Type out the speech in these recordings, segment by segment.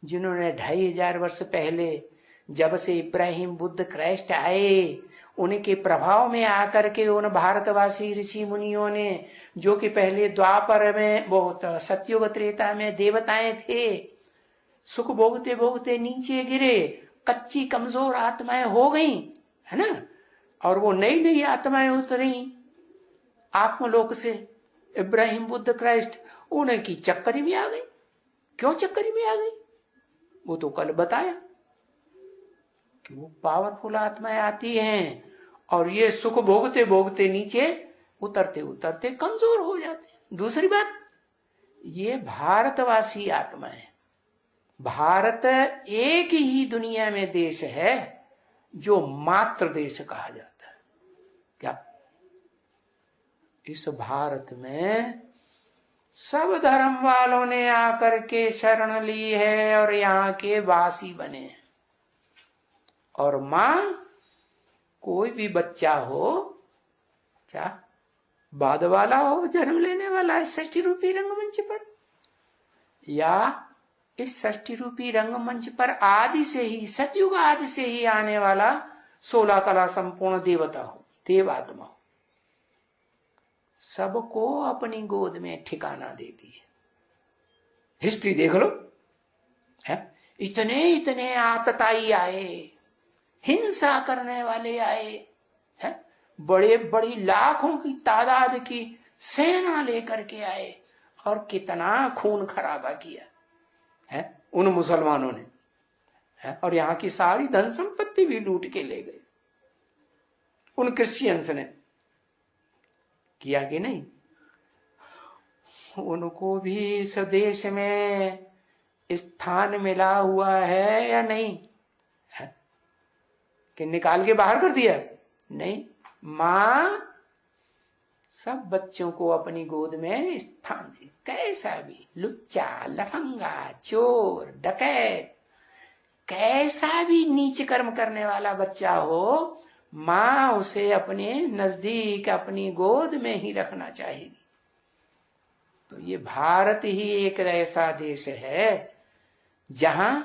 जिन्होंने 2500 वर्ष पहले जब से इब्राहिम बुद्ध क्राइस्ट आए, उनके प्रभाव में आकर के उन भारतवासी ऋषि मुनियों ने, जो कि पहले द्वापर में बहुत सतयुग त्रेता में देवताएं थे, सुख भोगते भोगते नीचे गिरे, कच्ची कमजोर आत्माएं हो गई, है ना। और वो नई नई आत्माएं उतरी आत्मलोक से, इब्राहिम बुद्ध क्राइस्ट, उनकी चक्करी में आ गई। क्यों चक्करी में आ गई? वो तो कल बताया कि वो पावरफुल आत्माएं आती हैं और ये सुख भोगते भोगते नीचे उतरते उतरते कमजोर हो जाते हैं। दूसरी बात, ये भारतवासी आत्माएं, भारत एक ही दुनिया में देश है जो मातृ देश कहा जाता है। क्या इस भारत में सब धर्म वालों ने आकर के शरण ली है और यहाँ के वासी बने हैं। और मां, कोई भी बच्चा हो, क्या बाद वाला हो, जन्म लेने वाला है षष्ठी रूपी रंगमंच पर, या इस षष्ठी रूपी रंगमंच पर आदि से ही, सतयुग आदि से ही आने वाला 16 कला संपूर्ण देवता हो, देवात्मा हो, सबको अपनी गोद में ठिकाना देती है। हिस्ट्री देख लो, है इतने इतने आतताई आए, हिंसा करने वाले आए, है बड़े बड़ी लाखों की तादाद की सेना लेकर के आए और कितना खून खराबा किया है उन मुसलमानों ने, है। और यहाँ की सारी धन संपत्ति भी लूट के ले गए। उन क्रिश्चियंस ने किया कि नहीं? उनको भी इस देश में स्थान मिला हुआ है या नहीं? है कि निकाल के बाहर कर दिया? नहीं, मां सब बच्चों को अपनी गोद में स्थान दी। कैसा भी लुच्चा, लफंगा, चोर, डकैत, कैसा भी नीच कर्म करने वाला बच्चा हो, मां उसे अपने नजदीक, अपनी गोद में ही रखना चाहेगी। तो ये भारत ही एक ऐसा देश है जहां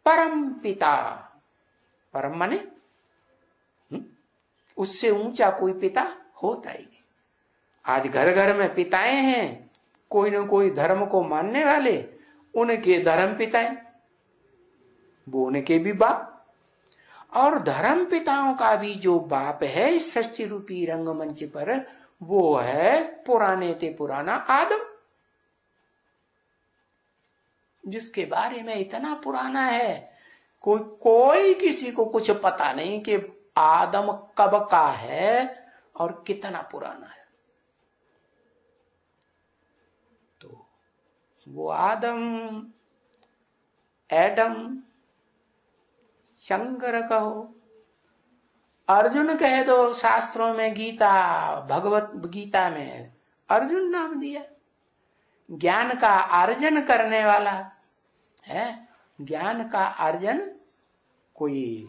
परम पिता, परम माने उससे ऊंचा कोई पिता होता ही नहीं। आज घर घर में पिताएं हैं, कोई ना कोई धर्म को मानने वाले, उनके धर्म पिताएं, वो उनके भी बाप, और धर्म पिताओं का भी जो बाप है इस षष्ठी रूपी रंगमंच पर, वो है पुराने ते पुराना आदम, जिसके बारे में इतना पुराना है कोई किसी को कुछ पता नहीं कि आदम कब का है और कितना पुराना है। तो वो आदम, एडम, शंकर कहो, अर्जुन कह दो, शास्त्रों में गीता, भगवत गीता में अर्जुन नाम दिया। ज्ञान का अर्जन करने वाला है। ज्ञान का अर्जन कोई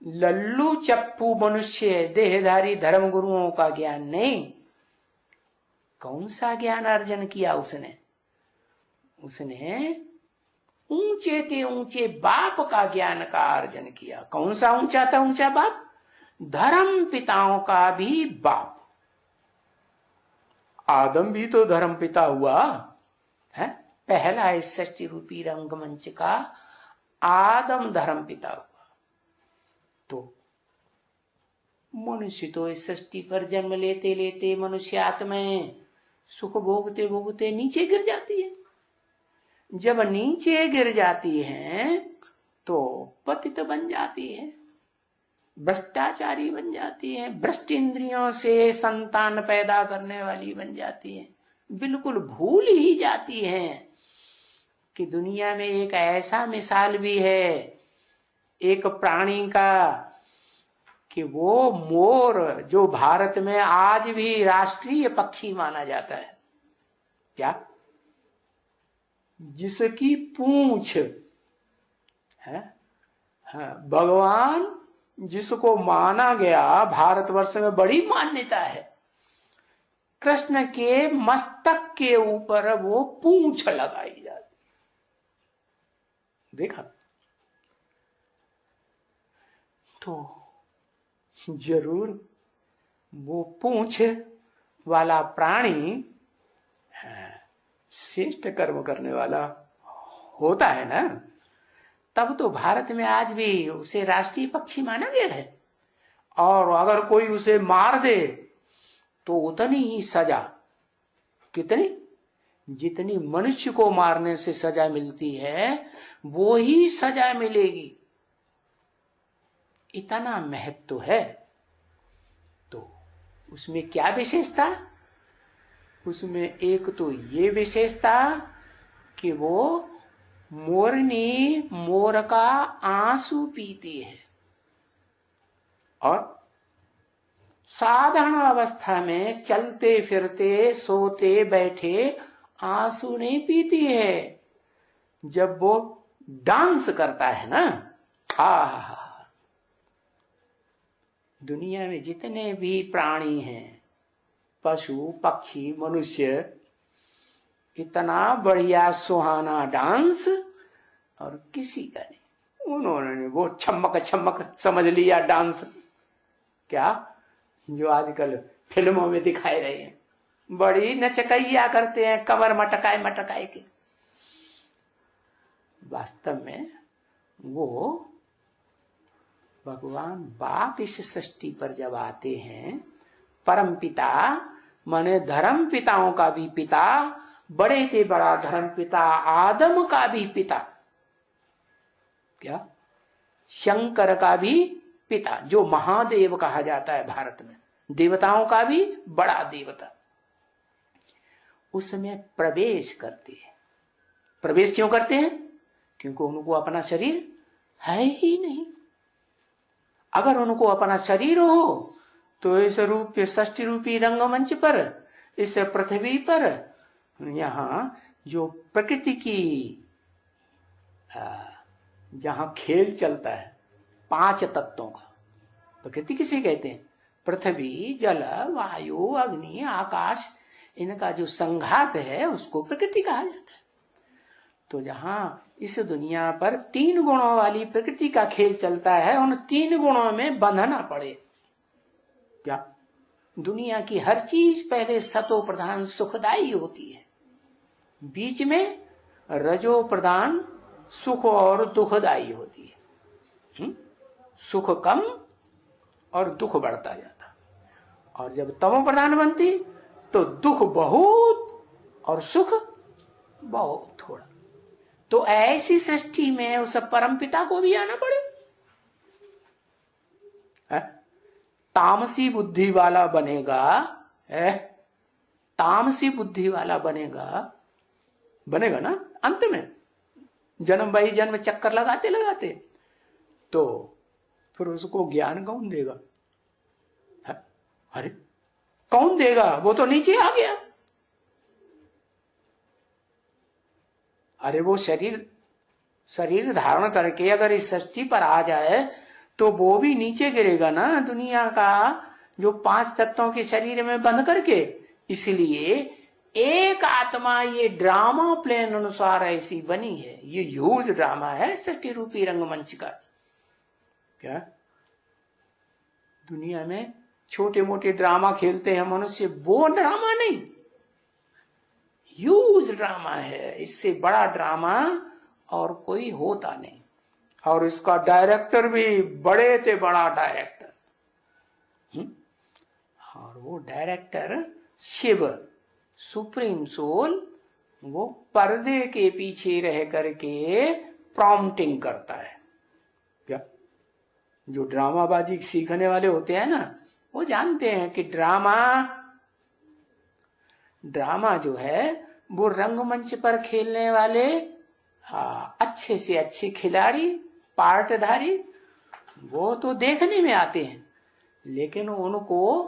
लल्लू चप्पू मनुष्य देहधारी धर्म गुरुओं का ज्ञान नहीं। कौन सा ज्ञान अर्जन किया उसने? उसने ऊंचे ते ऊंचे बाप का ज्ञान का अर्जन किया। कौन सा ऊंचा था ऊंचा बाप? धर्म पिताओं का भी बाप। आदम भी तो धर्म पिता हुआ है। पहला इस षष्ठी रूपी रंगमंच का आदम धर्म पिता हुआ। तो मनुष्य तो इस सृष्टि पर जन्म लेते लेते मनुष्य आत्माएं सुख भोगते भोगते नीचे गिर जाती है। जब नीचे गिर जाती हैं तो पतित बन जाती है, भ्रष्टाचारी बन जाती है, भ्रष्ट इंद्रियों से संतान पैदा करने वाली बन जाती है। बिल्कुल भूल ही जाती है कि दुनिया में एक ऐसा मिसाल भी है एक प्राणी का कि वो मोर, जो भारत में आज भी राष्ट्रीय पक्षी माना जाता है, क्या, जिसकी पूंछ है, भगवान जिसको माना गया, भारतवर्ष में बड़ी मान्यता है, कृष्ण के मस्तक के ऊपर वो पूंछ लगाई जाती। देखा? तो जरूर वो पूंछ वाला प्राणी श्रेष्ठ कर्म करने वाला होता है ना। तब तो भारत में आज भी उसे राष्ट्रीय पक्षी माना गया है। और अगर कोई उसे मार दे तो उतनी ही सजा, कितनी, जितनी मनुष्य को मारने से सजा मिलती है वो ही सजा मिलेगी, इतना महत्व है। तो उसमें क्या विशेषता? उसमें एक तो ये विशेषता कि वो मोरनी मोर का आंसू पीती है, और साधारण अवस्था में चलते फिरते सोते बैठे आंसू नहीं पीती है। जब वो डांस करता है ना, दुनिया में जितने भी प्राणी हैं, पशु पक्षी मनुष्य, इतना बढ़िया सुहाना डांस और किसी का नहीं। उन्होंने वो छमक छमक समझ लिया डांस, क्या जो आजकल फिल्मों में दिखाए रहे हैं, बड़ी नचकैया करते हैं कमर मटकाए मटकाए के। वास्तव में वो भगवान बाप इस सृष्टि पर जब आते हैं, परम पिता माने धर्म पिताओं का भी पिता, बड़े से बड़ा धर्म पिता आदम का भी पिता, क्या शंकर का भी पिता, जो महादेव कहा जाता है भारत में, देवताओं का भी बड़ा देवता, उसमें प्रवेश करते हैं। प्रवेश क्यों करते हैं? क्योंकि उनको अपना शरीर है ही नहीं। अगर उनको अपना शरीर हो तो इस रूप षष्टि रूपी रंगमंच पर, इस पृथ्वी पर, यहाँ जो प्रकृति की जहां खेल चलता है 5 तत्वों का, प्रकृति किसे कहते हैं? पृथ्वी, जल, वायु, अग्नि, आकाश, इनका जो संघात है उसको प्रकृति कहा जाता है। तो जहां इस दुनिया पर 3 गुणों वाली प्रकृति का खेल चलता है, उन 3 गुणों में बंधना पड़े। क्या? दुनिया की हर चीज पहले सतो प्रधान सुखदायी होती है, बीच में रजो प्रधान सुख और दुखदायी होती है। सुख कम और दुख बढ़ता जाता, और जब तमो प्रधान बनती तो दुख बहुत और सुख बहुत थोड़ा। तो ऐसी सृष्टि में उस परम पिता को भी आना पड़े। तामसी बुद्धि वाला बनेगा, तामसी बुद्धि वाला बनेगा ना अंत में, जन्म बाई जन्म चक्कर लगाते लगाते, तो फिर उसको ज्ञान कौन देगा? अरे कौन देगा? वो तो नीचे आ गया। अरे वो शरीर धारण करके अगर इस सृष्टि पर आ जाए तो वो भी नीचे गिरेगा ना, दुनिया का जो 5 तत्वों के शरीर में बंध करके। इसलिए एक आत्मा ये ड्रामा प्लेन अनुसार ऐसी बनी है, ये ह्यूज ड्रामा है सृष्टि रूपी रंगमंच का। क्या दुनिया में छोटे मोटे ड्रामा खेलते हैं मनुष्य, वो ड्रामा नहीं, ह्यूज ड्रामा है। इससे बड़ा ड्रामा और कोई होता नहीं। और इसका डायरेक्टर भी बड़े से बड़ा डायरेक्टर, और वो डायरेक्टर शिव सुप्रीम सोल, वो पर्दे के पीछे रह करके प्रॉम्प्टिंग करता है। क्या जो ड्रामाबाजी सीखने वाले होते हैं ना, वो जानते हैं कि ड्रामा जो है वो रंगमंच पर खेलने वाले अच्छे से अच्छे खिलाड़ी, पार्टधारी, वो तो देखने में आते हैं, लेकिन उनको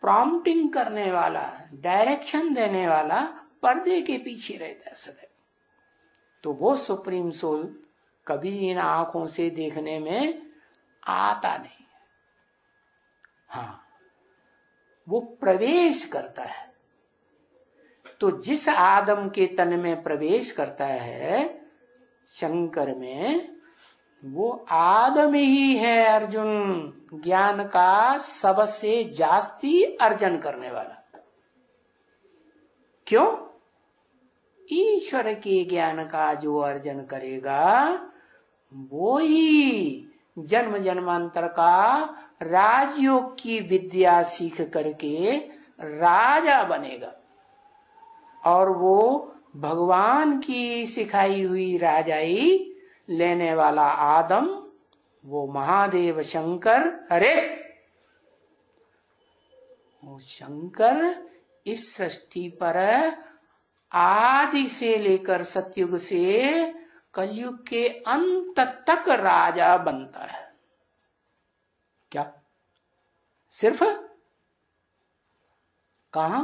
प्रॉम्प्टिंग करने वाला, डायरेक्शन देने वाला पर्दे के पीछे रहता है सदैव। तो वो सुप्रीम सोल कभी इन आंखों से देखने में आता नहीं। हाँ, वो प्रवेश करता है। तो जिस आदम के तन में प्रवेश करता है शंकर में वो आदम ही है अर्जुन, ज्ञान का सबसे जास्ती अर्जन करने वाला। क्यों? ईश्वर के ज्ञान का जो अर्जन करेगा वो ही जन्म जन्मांतर का राजयोग की विद्या सीख करके राजा बनेगा। और वो भगवान की सिखाई हुई राजाई लेने वाला आदम, वो महादेव शंकर, अरे वो शंकर इस सृष्टि पर आदि से लेकर सतयुग से कलयुग के अंत तक राजा बनता है। क्या सिर्फ कहां?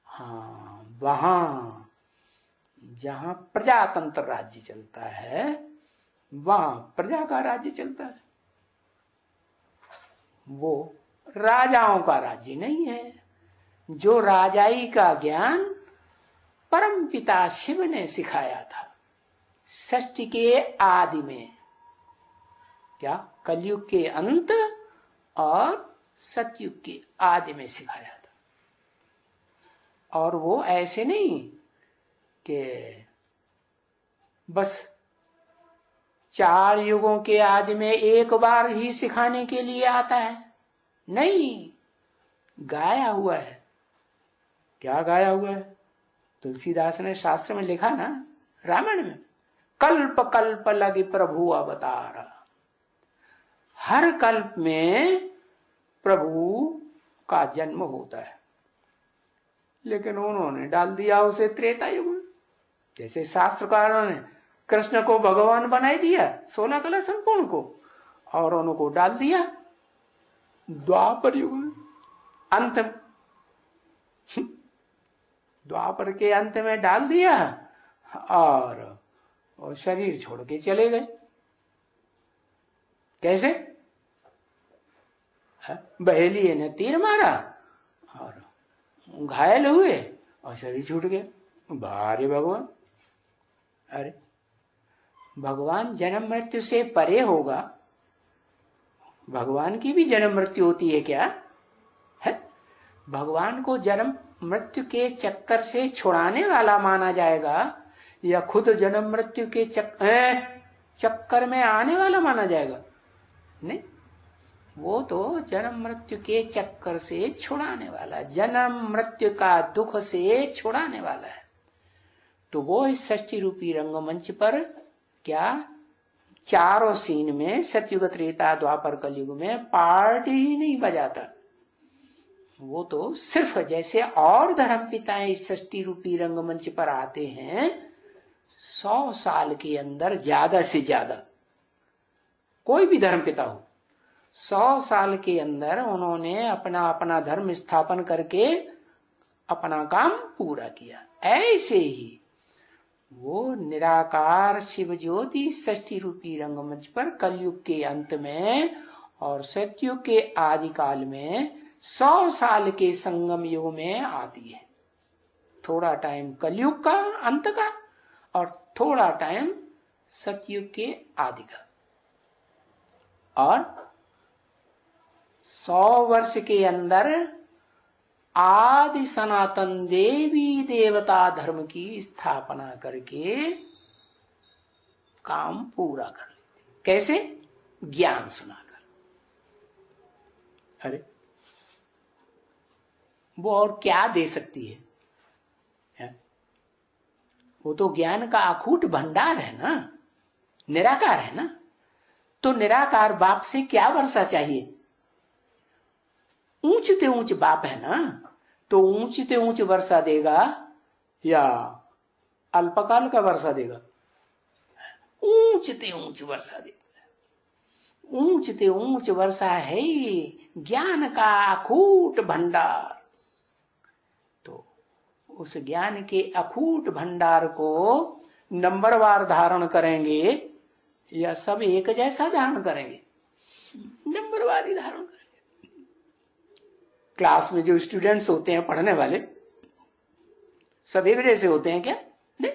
हाँ, वहां जहां प्रजातंत्र राज्य चलता है, वहां प्रजा का राज्य चलता है। वो राजाओं का राज्य नहीं है। जो राजाई का ज्ञान परम पिता शिव ने सिखाया था सृष्टि के आदि में, क्या कलयुग के अंत और सतयुग के आदि में सिखाया था। और वो ऐसे नहीं कि बस 4 युगों के आदि में एक बार ही सिखाने के लिए आता है, नहीं, गाया हुआ है। क्या गाया हुआ है? तुलसीदास ने शास्त्र में लिखा ना, रामायण में, कल्प कल्प लगे प्रभु अवतार। हर कल्प में प्रभु का जन्म होता है, लेकिन उन्होंने डाल दिया उसे त्रेता युग में। जैसे शास्त्रकारों ने कृष्ण को भगवान बनाई दिया 16 कला संपूर्ण को, और उनको डाल दिया द्वापर युग में, अंत में, द्वापर के अंत में डाल दिया और शरीर छोड़ के चले गए। कैसे? बहेलिये ने तीर मारा और घायल हुए और शरीर छूट गया। भारी भगवान! अरे भगवान जन्म मृत्यु से परे होगा, भगवान की भी जन्म मृत्यु होती है क्या? है? भगवान को जन्म मृत्यु के चक्कर से छुड़ाने वाला माना जाएगा या खुद जन्म मृत्यु के चक्कर में आने वाला माना जाएगा? नहीं, वो तो जन्म मृत्यु के चक्कर से छुड़ाने वाला, जन्म मृत्यु का दुख से छुड़ाने वाला है। तो वो इस सृष्टि रूपी रंगमंच पर क्या चारों सीन में सतयुग त्रेता द्वापर कलयुग में पार्टी ही नहीं बजाता। वो तो सिर्फ जैसे और धर्म पिताएं इस सृष्टि रूपी रंगमंच पर आते हैं 100 साल के अंदर ज्यादा से ज्यादा, कोई भी धर्म पिता हो, 100 साल के अंदर उन्होंने अपना अपना धर्म स्थापन करके अपना काम पूरा किया। ऐसे ही वो निराकार शिव ज्योति सृष्टि रूपी रंगमंच पर कलयुग के अंत में और सतयुग के आदि काल में 100 साल के संगम युग में आती है। थोड़ा टाइम कलयुग का अंत का और थोड़ा टाइम सतयुग के आदि का, और 100 वर्ष के अंदर आदि सनातन देवी देवता धर्म की स्थापना करके काम पूरा कर लेती। कैसे? ज्ञान सुनाकर। अरे वो और क्या दे सकती है? वो तो ज्ञान का अखूट भंडार है ना, निराकार है ना। तो निराकार बाप से क्या वर्षा चाहिए? ऊंचते ऊंच बाप है ना, तो ऊंचते ऊंच वर्षा देगा या अल्पकाल का वर्षा देगा? ऊंचते ऊंच वर्षा देगा। ऊंचते ऊंच वर्षा है ज्ञान का अखूट भंडार। तो उस ज्ञान के अखूट भंडार को नंबरवार धारण करेंगे या सब एक जैसा धारण करेंगे? नंबरवार ही धारण करेंगे। क्लास में जो स्टूडेंट्स होते हैं, पढ़ने वाले, सब एक जैसे होते हैं क्या? नहीं।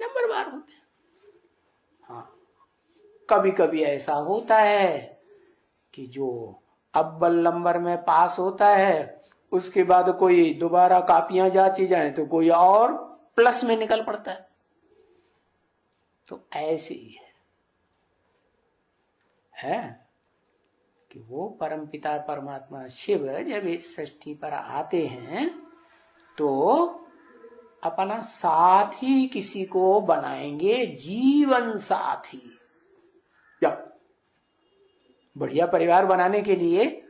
नंबरवार होते हैं। हाँ, कभी कभी ऐसा होता है कि जो अव्वल नंबर में पास होता है उसके बाद कोई दोबारा कापियां जांची जाए तो कोई और प्लस में निकल पड़ता है। तो ऐसे ही है कि वो परमपिता परमात्मा शिव जब इस सृष्टि पर आते हैं तो अपना साथी किसी को बनाएंगे, जीवन साथी। जब बढ़िया परिवार बनाने के लिए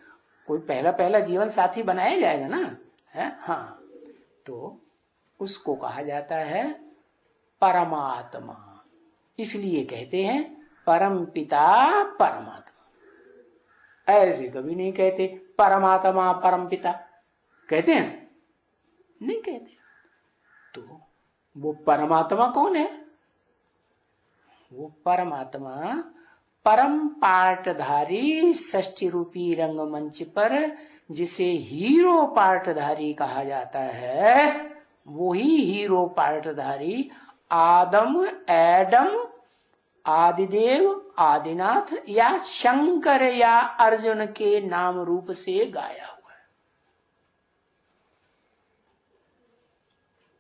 कोई पहला पहला जीवन साथी बनाया जाएगा ना, है? हाँ, तो उसको कहा जाता है परमात्मा। इसलिए कहते हैं परम पिता परमात्मा। ऐसे कभी नहीं कहते परमात्मा परम पिता, कहते हैं? नहीं कहते। तो वो परमात्मा कौन है? वो परमात्मा परम पाटधारी षष्ठी रूपी रंगमंच पर जिसे हीरो पाटधारी कहा जाता है, वही हीरो पाटधारी आदम, एडम, आदिदेव, आदिनाथ या शंकर या अर्जुन के नाम रूप से गाया हुआ है।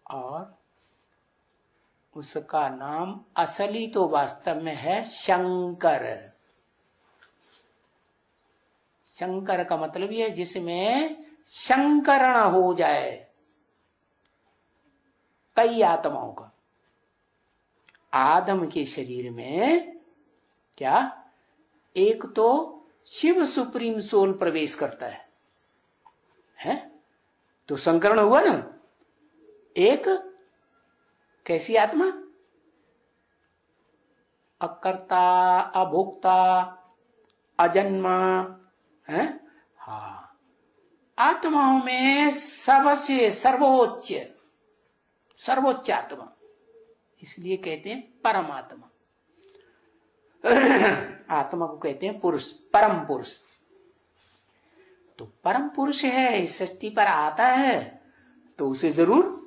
और उसका नाम असली तो वास्तव में है शंकर। शंकर का मतलब यह जिसमें शंकरण हो जाए कई आत्माओं का। आदम के शरीर में क्या एक तो शिव सुप्रीम सोल प्रवेश करता है? तो संकरण हुआ ना। एक कैसी आत्मा? अकर्ता, अभोक्ता, अजन्मा है। हाँ, आत्माओं में सबसे सर्वोच्च आत्मा, इसलिए कहते हैं परमात्मा। आत्मा को कहते हैं पुरुष, परम पुरुष। तो परम पुरुष है, इस सृष्टि पर आता है तो उसे जरूर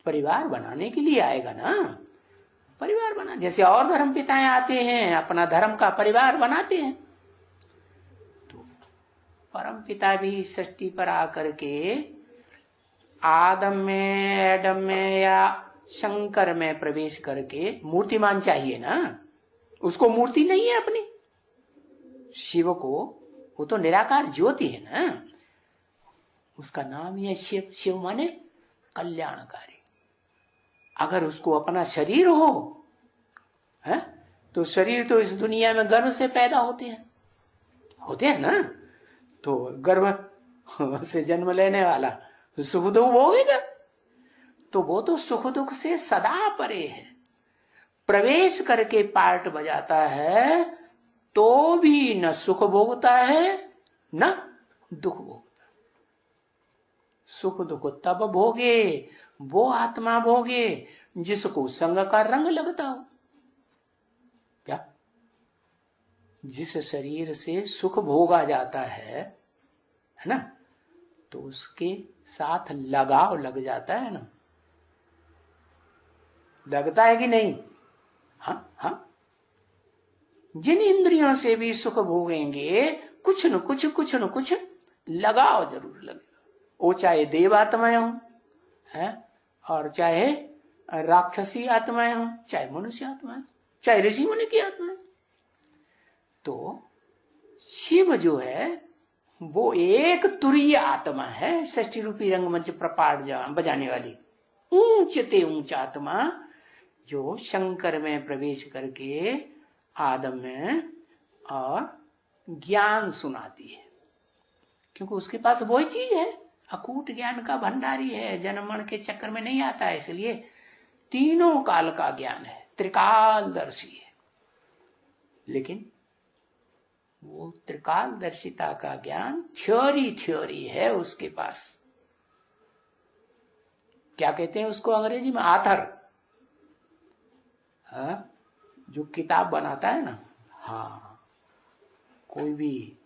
परिवार बनाने के लिए आएगा ना। परिवार बना, जैसे और धर्म पिताएं आते हैं अपना धर्म का परिवार बनाते हैं, तो परम पिता भी इस सृष्टि पर आकर के आदम में, एडम में या शंकर में प्रवेश करके मूर्तिमान चाहिए ना। उसको मूर्ति नहीं है अपनी, शिव को, वो तो निराकार ज्योति है ना। उसका नाम ही है शिव। शिव माने कल्याणकारी। अगर उसको अपना शरीर हो है, तो शरीर तो इस दुनिया में गर्भ से पैदा होते हैं ना। तो गर्भ से जन्म लेने वाला तो सुख दुख भोगेगा। तो वो तो सुख दुख से सदा परे है। प्रवेश करके पार्ट बजाता है तो भी न सुख भोगता है न दुख भोगता। सुख दुख तब भोगे, वो आत्मा भोगे जिसको संग का रंग लगता हो। क्या? जिस शरीर से सुख भोगा जाता है ना, तो उसके साथ लगाव लग जाता है ना। लगता है कि नहीं? हाँ हाँ। जिन इंद्रियों से भी सुख भोगेंगे कुछ न कुछ लगाव जरूर लगेगा। वो चाहे देवात्माएं हो है, और चाहे राक्षसी आत्माएं हो, चाहे मनुष्य आत्माएं, चाहे ऋषि मुनि की आत्माएं। तो शिव जो है वो एक तुरीय आत्मा है, षष्ठी रूपी रंगमंच प्रपाट बजाने वाली ऊंचते ऊंच आत्मा, जो शंकर में प्रवेश करके आदम में और ज्ञान सुनाती है। क्योंकि उसके पास वही चीज है, अकूट ज्ञान का भंडारी है, जन्म मरण के चक्कर में नहीं आता है, इसलिए तीनों काल का ज्ञान है, त्रिकालदर्शी है। लेकिन वो त्रिकालदर्शिता का ज्ञान थ्योरी है उसके पास। क्या कहते हैं उसको अंग्रेजी में? आथर। हाँ, जो किताब बनाता है ना, हाँ, कोई भी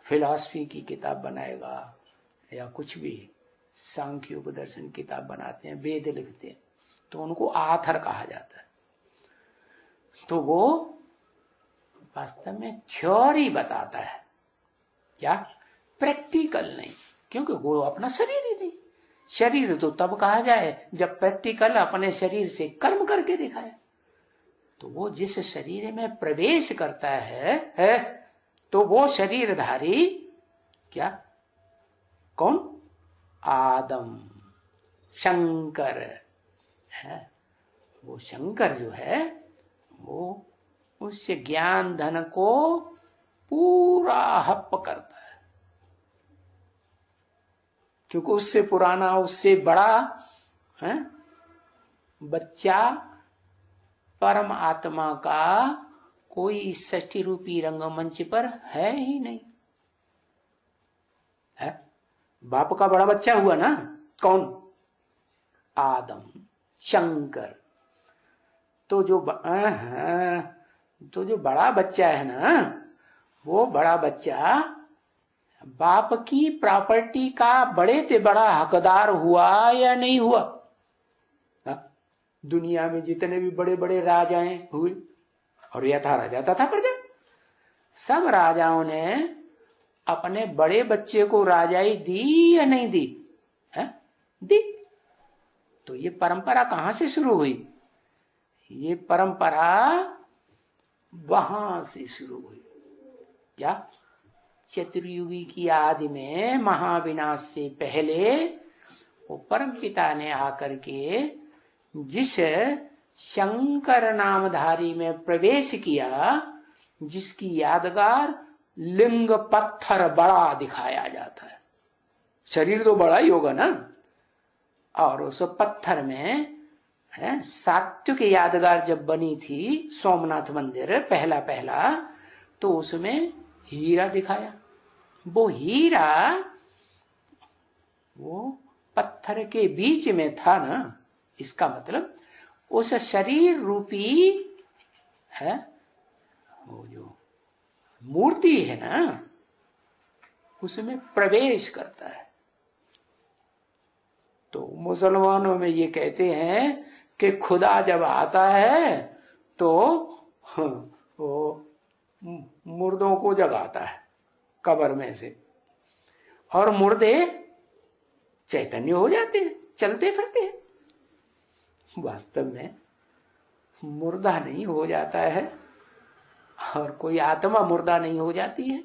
फिलॉसफी की किताब बनाएगा या कुछ भी सांख्य उपदर्शन किताब बनाते हैं, वेद लिखते हैं, तो उनको आथर कहा जाता है। तो वो वास्तव में थ्योरी बताता है, क्या प्रैक्टिकल नहीं, क्योंकि वो अपना शरीर ही नहीं। शरीर तो तब कहा जाए जब प्रैक्टिकल अपने शरीर से कर्म करके दिखाए। तो वो जिस शरीर में प्रवेश करता है तो वो शरीरधारी क्या, कौन, आदम शंकर है। वो शंकर जो है वो उससे ज्ञान धन को पूरा हप करता है, क्योंकि उससे पुराना उससे बड़ा है बच्चा परम आत्मा का कोई इस षष्ठी रूपी रंगमंच पर है ही नहीं है। बाप का बड़ा बच्चा हुआ ना, कौन, आदम शंकर। तो जो बड़ा बच्चा है ना, वो बड़ा बच्चा बाप की प्रॉपर्टी का बड़े से बड़ा हकदार हुआ या नहीं हुआ। दुनिया में जितने भी बड़े बड़े राजाएं हुए, और यथा राजा तथा प्रजा, सब राजाओं ने अपने बड़े बच्चे को राजाई दी या नहीं दी है, दी। तो ये परंपरा कहां से शुरू हुई? ये परंपरा वहां से शुरू हुई, क्या, चतुर्युगी की आदि में महाविनाश से पहले वो परम पिता ने आकर के जिस शंकर नामधारी में प्रवेश किया, जिसकी यादगार लिंग पत्थर बड़ा दिखाया जाता है। शरीर तो बड़ा ही होगा ना, और उस पत्थर में है सात्विक यादगार जब बनी थी सोमनाथ मंदिर पहला पहला, तो उसमें हीरा दिखाया। वो हीरा वो पत्थर के बीच में था ना, इसका मतलब उस शरीर रूपी है वो जो मूर्ति है ना, उसमें प्रवेश करता है। तो मुसलमानों में ये कहते हैं कि खुदा जब आता है तो वो मुर्दों को जगाता है कब्र में से, और मुर्दे चैतन्य हो जाते हैं, चलते फिरते हैं। वास्तव में मुर्दा नहीं हो जाता है, और कोई आत्मा मुर्दा नहीं हो जाती है।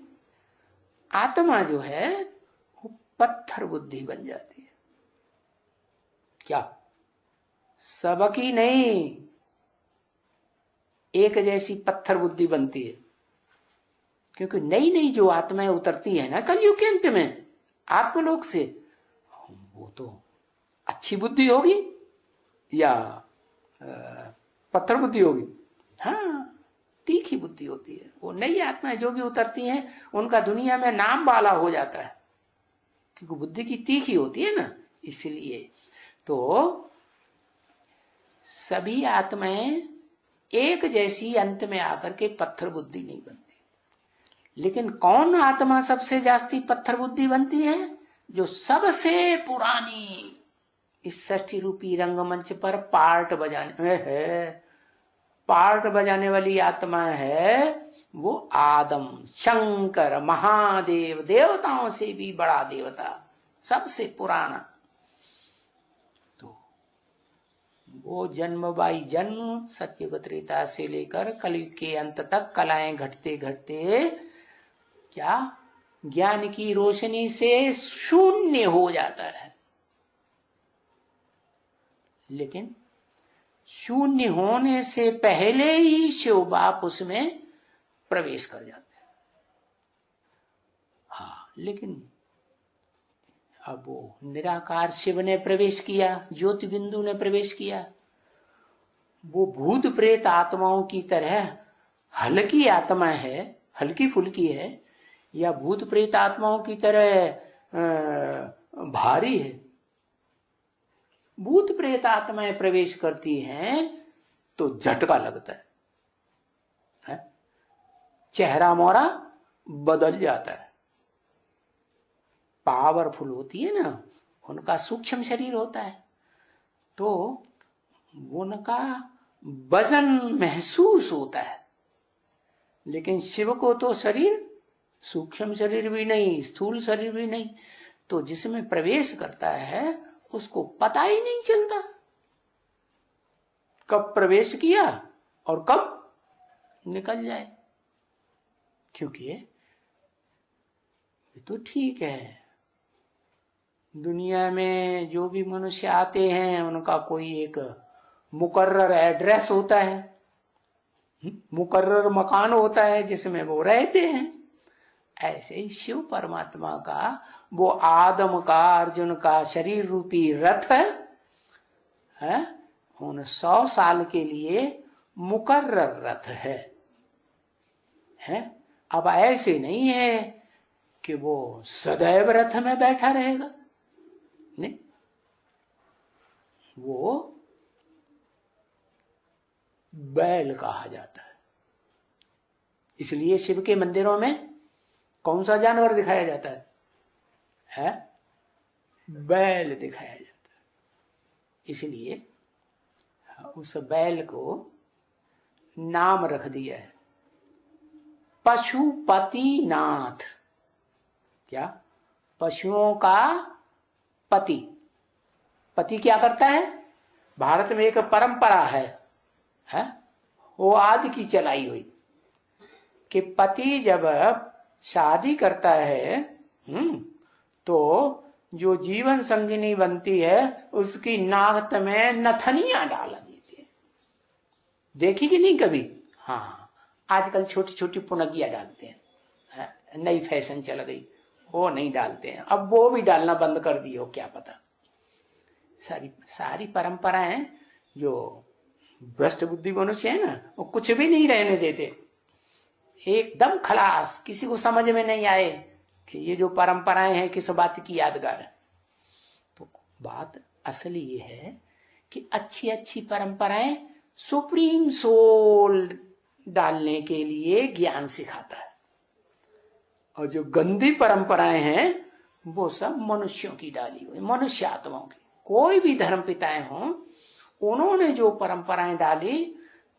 आत्मा जो है वो पत्थर बुद्धि बन जाती है। क्या, सबकी नहीं, एक जैसी पत्थर बुद्धि बनती है। क्योंकि नई नई जो आत्माएं उतरती है ना कलयुग के अंत में आत्मलोक से, वो तो अच्छी बुद्धि होगी या पत्थर बुद्धि होगी? हाँ, तीखी बुद्धि होती है। वो नई आत्माएं जो भी उतरती हैं उनका दुनिया में नाम वाला हो जाता है, क्योंकि बुद्धि की तीखी होती है ना, इसलिए। तो सभी आत्माएं एक जैसी अंत में आकर के पत्थर बुद्धि नहीं बनती। लेकिन कौन आत्मा सबसे जास्ती पत्थर बुद्धि बनती है? जो सबसे पुरानी इस षष्ठी रूपी रंगमंच पर पार्ट बजाने वाली आत्मा है, वो आदम शंकर महादेव, देवताओं से भी बड़ा देवता, सबसे पुराना। तो वो जन्म बाई जन्म सत्ययुग त्रेता से लेकर कलयुग के अंत तक कलाएं घटते घटते क्या ज्ञान की रोशनी से शून्य हो जाता है। लेकिन शून्य होने से पहले ही शिव बाप उसमें प्रवेश कर जाते हैं। हाँ, लेकिन अब वो निराकार शिव ने प्रवेश किया, ज्योति बिंदु ने प्रवेश किया। वो भूत प्रेत आत्माओं की तरह हल्की आत्मा है, हल्की फुल्की है, या भूत प्रेत आत्माओं की तरह भारी है? भूत प्रेत आत्माएं प्रवेश करती हैं तो झटका लगता है, चेहरा मोरा बदल जाता है। पावरफुल होती है ना, उनका सूक्ष्म शरीर होता है। तो उनका वजन महसूस होता है। लेकिन शिव को तो शरीर, सूक्ष्म शरीर भी नहीं, स्थूल शरीर भी नहीं, तो जिसमें प्रवेश करता है उसको पता ही नहीं चलता कब प्रवेश किया और कब निकल जाए। क्योंकि ये तो ठीक है, दुनिया में जो भी मनुष्य आते हैं उनका कोई एक मुकर्रर एड्रेस होता है, मुकर्रर मकान होता है जिसमें वो रहते हैं। ऐसे ही शिव परमात्मा का वो आदम का, अर्जुन का शरीर रूपी रथ है, उन 100 साल के लिए मुकर्रर रथ है। अब ऐसे नहीं है कि वो सदैव रथ में बैठा रहेगा, नहीं, वो बैल कहा जाता है। इसलिए शिव के मंदिरों में कौन सा जानवर दिखाया जाता है? बैल दिखाया जाता है। इसलिए उस बैल को नाम रख दिया है पशुपतिनाथ। क्या? पशुओं का पति। पति क्या करता है? भारत में एक परंपरा है वो आदि की चलाई हुई कि पति जब शादी करता है तो जो जीवन संगिनी बनती है उसकी नाक में नथनियां डाल देती है। देखी कि नहीं कभी? हाँ, आजकल छोटी छोटी पुनगिया डालते हैं, नई फैशन चल गई, वो नहीं डालते हैं। अब वो भी डालना बंद कर दिए हो, क्या पता। सारी परंपराएं जो भ्रष्ट बुद्धि मनुष्य है ना, वो कुछ भी नहीं रहने देते, एकदम खलास, किसी को समझ में नहीं आए कि ये जो परंपराएं हैं किस बात की यादगार है। तो बात असली ये है कि अच्छी अच्छी परंपराएं सुप्रीम सोल डालने के लिए ज्ञान सिखाता है, और जो गंदी परंपराएं हैं वो सब मनुष्यों की डाली हुई, मनुष्य आत्माओं की। कोई भी धर्म पिताएं हों, उन्होंने जो परंपराएं डाली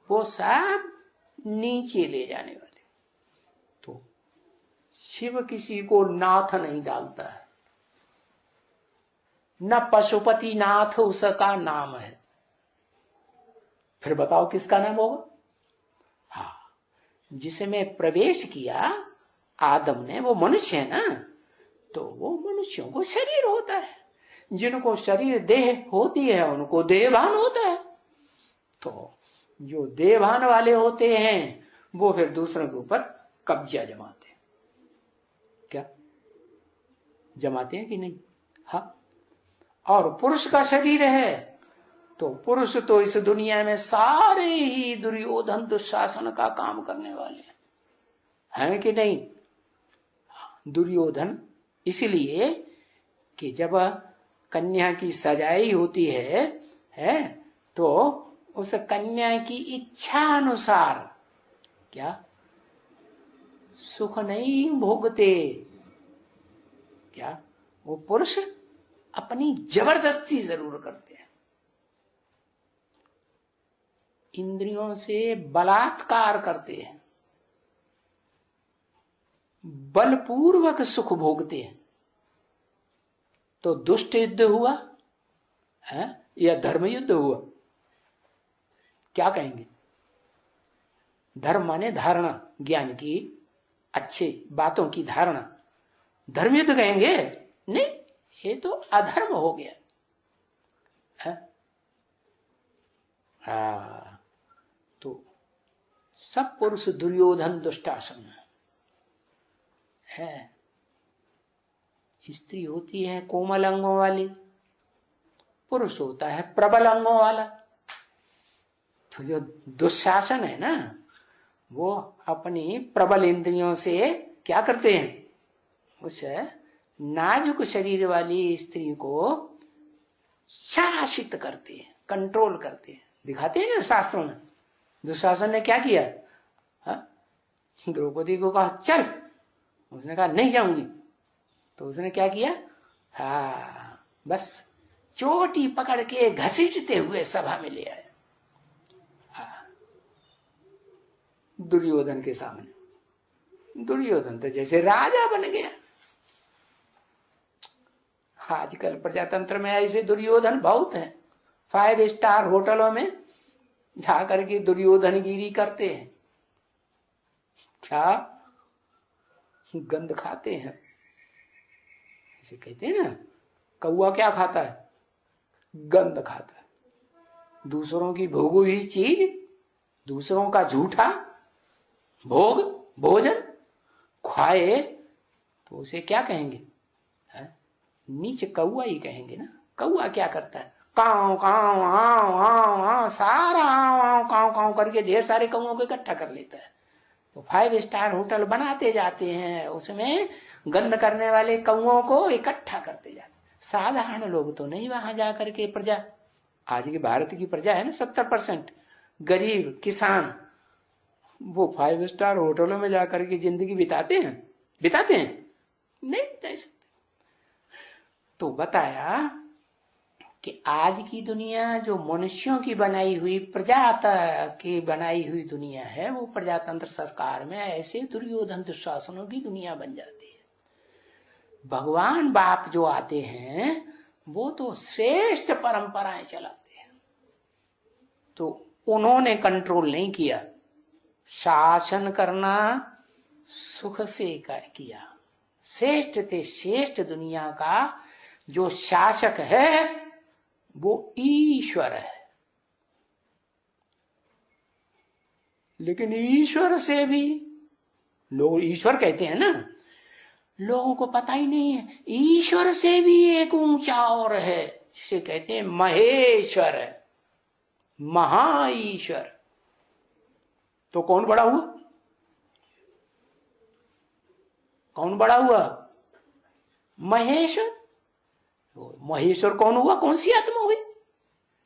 वो सब नीचे ले जाने वाले। तो शिव किसी को नाथ नहीं डालता है, न पशुपति नाथ उसका नाम है। फिर बताओ किसका नाम होगा? हाँ, जिसमें प्रवेश किया आदम ने, वो मनुष्य है ना, तो वो मनुष्यों को शरीर होता है। जिनको शरीर देह होती है उनको देहभान होता है। तो जो देहभान वाले होते हैं वो फिर दूसरों के ऊपर कब्जा जमाते हैं। क्या जमाते हैं कि नहीं? हाँ। और पुरुष का शरीर है तो पुरुष तो इस दुनिया में सारे ही दुर्योधन दुशासन का काम करने वाले हैं कि नहीं? दुर्योधन इसलिए कि जब कन्या की सगाई होती है तो उस कन्या की इच्छा अनुसार क्या सुख नहीं भोगते, क्या वो पुरुष अपनी जबरदस्ती जरूर करते हैं, इंद्रियों से बलात्कार करते हैं, बलपूर्वक सुख भोगते हैं। तो दुष्ट युद्ध हुआ है या धर्म युद्ध हुआ? क्या कहेंगे? धर्म माने धारणा, ज्ञान की, अच्छे बातों की धारणा। धर्म युद्ध कहेंगे? नहीं, ये तो अधर्म हो गया है। तो सब पुरुष दुर्योधन दुष्टासन है। स्त्री होती है कोमल अंगों वाली, पुरुष होता है प्रबल अंगों वाला। तो जो दुशासन है ना, वो अपनी प्रबल इंद्रियों से क्या करते हैं? उस नाजुक शरीर वाली स्त्री को शासित करते हैं, कंट्रोल करते हैं। दिखाते हैं ना शास्त्रों में। दुशासन ने क्या किया? द्रौपदी को कहा चल, उसने कहा नहीं जाऊंगी। तो उसने क्या किया? बस चोटी पकड़ के घसीटते हुए सभा में ले आया। दुर्योधन के सामने। दुर्योधन तो जैसे राजा बन गया। आजकल प्रजातंत्र में ऐसे दुर्योधन बहुत हैं। 5 स्टार होटलों में जाकर के दुर्योधनगिरी करते हैं। क्या गंध खाते हैं। ऐसे कहते हैं ना, कौआ क्या खाता है? गंध खाता है। दूसरों की भोगी हुई चीज, दूसरों का झूठा भोग भोजन खाए तो उसे क्या कहेंगे? नीचे कौआ ही कहेंगे ना। कौआ क्या करता है? काव काव आव आव आव, सारा आव आव काव काव करके ढेर सारे कौओं को इकट्ठा कर लेता है। तो 5 स्टार होटल बनाते जाते हैं, उसमें गंद करने वाले कौओं को इकट्ठा करते जाते। साधारण लोग तो नहीं वहां जाकर के प्रजा, आज की भारत की प्रजा है ना 70% गरीब किसान, वो 5 स्टार होटलों में जाकर के जिंदगी बिताते हैं? नहीं बिता सकते। तो बताया कि आज की दुनिया जो मनुष्यों की बनाई हुई, प्रजा की बनाई हुई दुनिया है, वो प्रजातंत्र सरकार में ऐसे दुर्योधन दुशासनों की दुनिया बन जाती है। भगवान बाप जो आते हैं वो तो श्रेष्ठ परंपराएं चलाते हैं। तो उन्होंने कंट्रोल नहीं किया, शासन करना सुख से किया। श्रेष्ठ थे, श्रेष्ठ दुनिया का जो शासक है वो ईश्वर है। लेकिन ईश्वर से भी लोग ईश्वर कहते हैं ना, लोगों को पता ही नहीं है ईश्वर से भी एक ऊंचा और है, जिसे कहते हैं महेश्वर, महा ईश्वर। तो कौन बड़ा हुआ? कौन बड़ा हुआ? महेश्वर। महेश्वर कौन हुआ? कौन सी आत्मा हुई?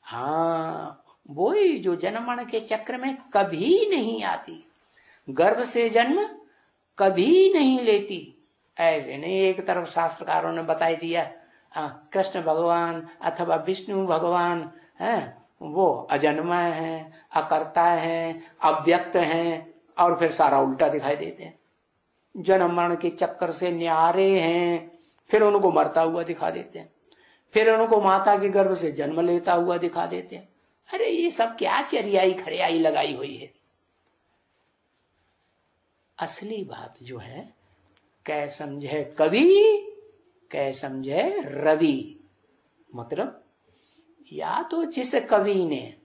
हाँ, वही जो जन्म मरण के चक्र में कभी नहीं आती, गर्भ से जन्म कभी नहीं लेती। ऐसे नहीं एक तरफ शास्त्रकारों ने बता दिया कृष्ण भगवान अथवा विष्णु भगवान है वो अजन्मा है, अकर्ता है, अव्यक्त है, और फिर सारा उल्टा दिखाई देते हैं। जन्म मरण के चक्कर से न्यारे हैं, फिर उनको मरता हुआ दिखा देते हैं, फिर उनको माता के गर्भ से जन्म लेता हुआ दिखा देते हैं। अरे ये सब क्या चरियाई खरियाई लगाई हुई है। असली बात जो है, कै समझे कवि कै समझे रवि। मतलब या तो जिस कवि ने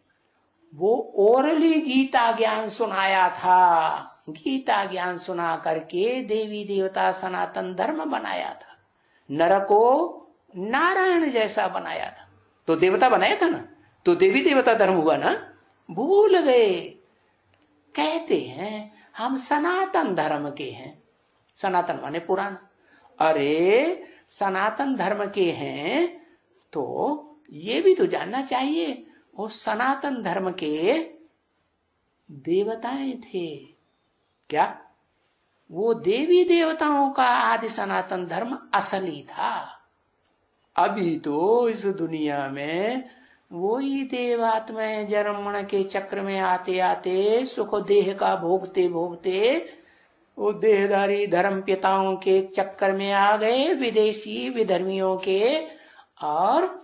वो ओरली गीता ज्ञान सुनाया था, गीता ज्ञान सुना करके देवी देवता सनातन धर्म बनाया था, नर को नारायण जैसा बनाया था, तो देवता बनाया था ना, तो देवी देवता धर्म हुआ ना। भूल गए, कहते हैं हम सनातन धर्म के हैं। सनातन माने पुराना। अरे सनातन धर्म के हैं तो ये भी तो जानना चाहिए वो सनातन धर्म के देवताएं थे क्या? वो देवी देवताओं का आदि सनातन धर्म असली था। अभी तो इस दुनिया में वही देवात्माएं जन्म मरण के चक्र में आते आते सुख देह का भोगते भोगते वो देहधारी धर्म पिताओं के चक्कर में आ गए, विदेशी विधर्मियों के, और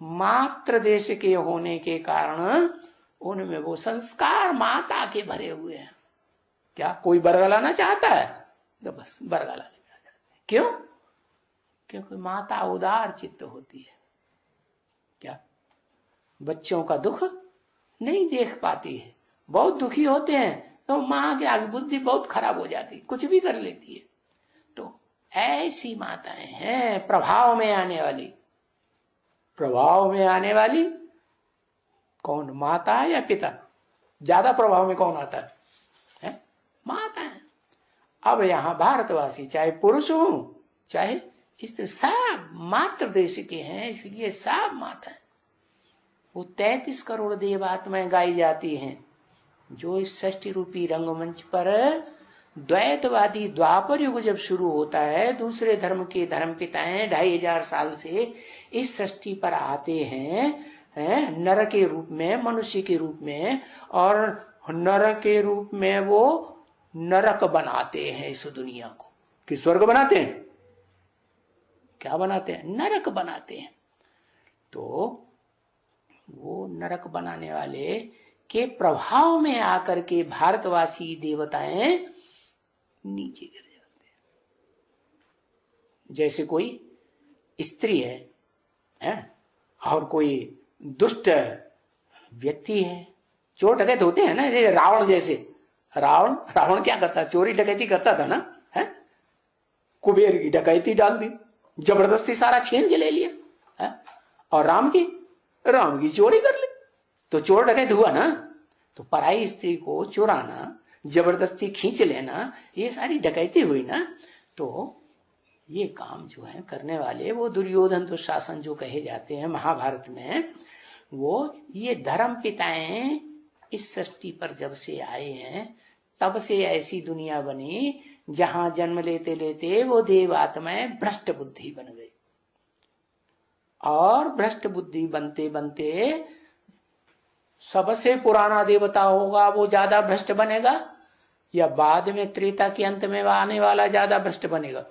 मात्र देश के होने के कारण उनमें वो संस्कार माता के भरे हुए हैं। क्या कोई बरगलाना चाहता है तो बस बरगलाने में आ जाते हैं। क्यों? क्योंकि माता उदार चित्त होती है। क्या बच्चों का दुख नहीं देख पाती है, बहुत दुखी होते हैं तो माँ की आगे बुद्धि बहुत खराब हो जाती, कुछ भी कर लेती है। तो ऐसी माताएं हैं प्रभाव में आने वाली। प्रभाव में आने वाली कौन? माता है या पिता? ज्यादा प्रभाव में कौन आता है? माता है। अब यहाँ भारतवासी चाहे पुरुष हो चाहे स्त्री, सब मातृ देश के हैं, इसलिए सब माता है। वो 33 करोड़ देवात्माएं गाई जाती हैं जो इस षष्ठी रूपी रंगमंच पर द्वैतवादी द्वापर युग जब शुरू होता है, दूसरे धर्म के धर्म पिताएं 2500 साल से इस सृष्टि पर आते हैं नर के रूप में, मनुष्य के रूप में, और नर के रूप में वो नरक बनाते हैं इस दुनिया को। कि स्वर्ग बनाते हैं? क्या बनाते हैं? नरक बनाते हैं। तो वो नरक बनाने वाले के प्रभाव में आकर के भारतवासी देवताएं नीचे गिर जाते हैं। जैसे कोई स्त्री है और कोई दुष्ट व्यक्ति है, चोर डकैत होते हैं ना, जैसे रावण जैसे। रावण क्या करता? चोरी डकैती करता था ना, है? कुबेर की डकैती डाल दी, जबरदस्ती सारा छीन के ले लिया है? और राम की चोरी कर ली, तो चोर डकैत हुआ ना। तो पराई स्त्री को चुराना, जबरदस्ती खींच लेना, ये सारी डकैती हुई ना। तो ये काम जो है करने वाले वो दुर्योधन दुशासन जो कहे जाते हैं महाभारत में, वो ये धर्म पिताएं इस सृष्टि पर जब से आए हैं तब से ऐसी दुनिया बनी जहां जन्म लेते लेते वो देव आत्माएं भ्रष्ट बुद्धि बन गई। और भ्रष्ट बुद्धि बनते बनते सबसे पुराना देवता होगा वो ज्यादा भ्रष्ट बनेगा, या बाद में त्रेता के अंत में आने वाला ज्यादा भ्रष्ट बनेगा?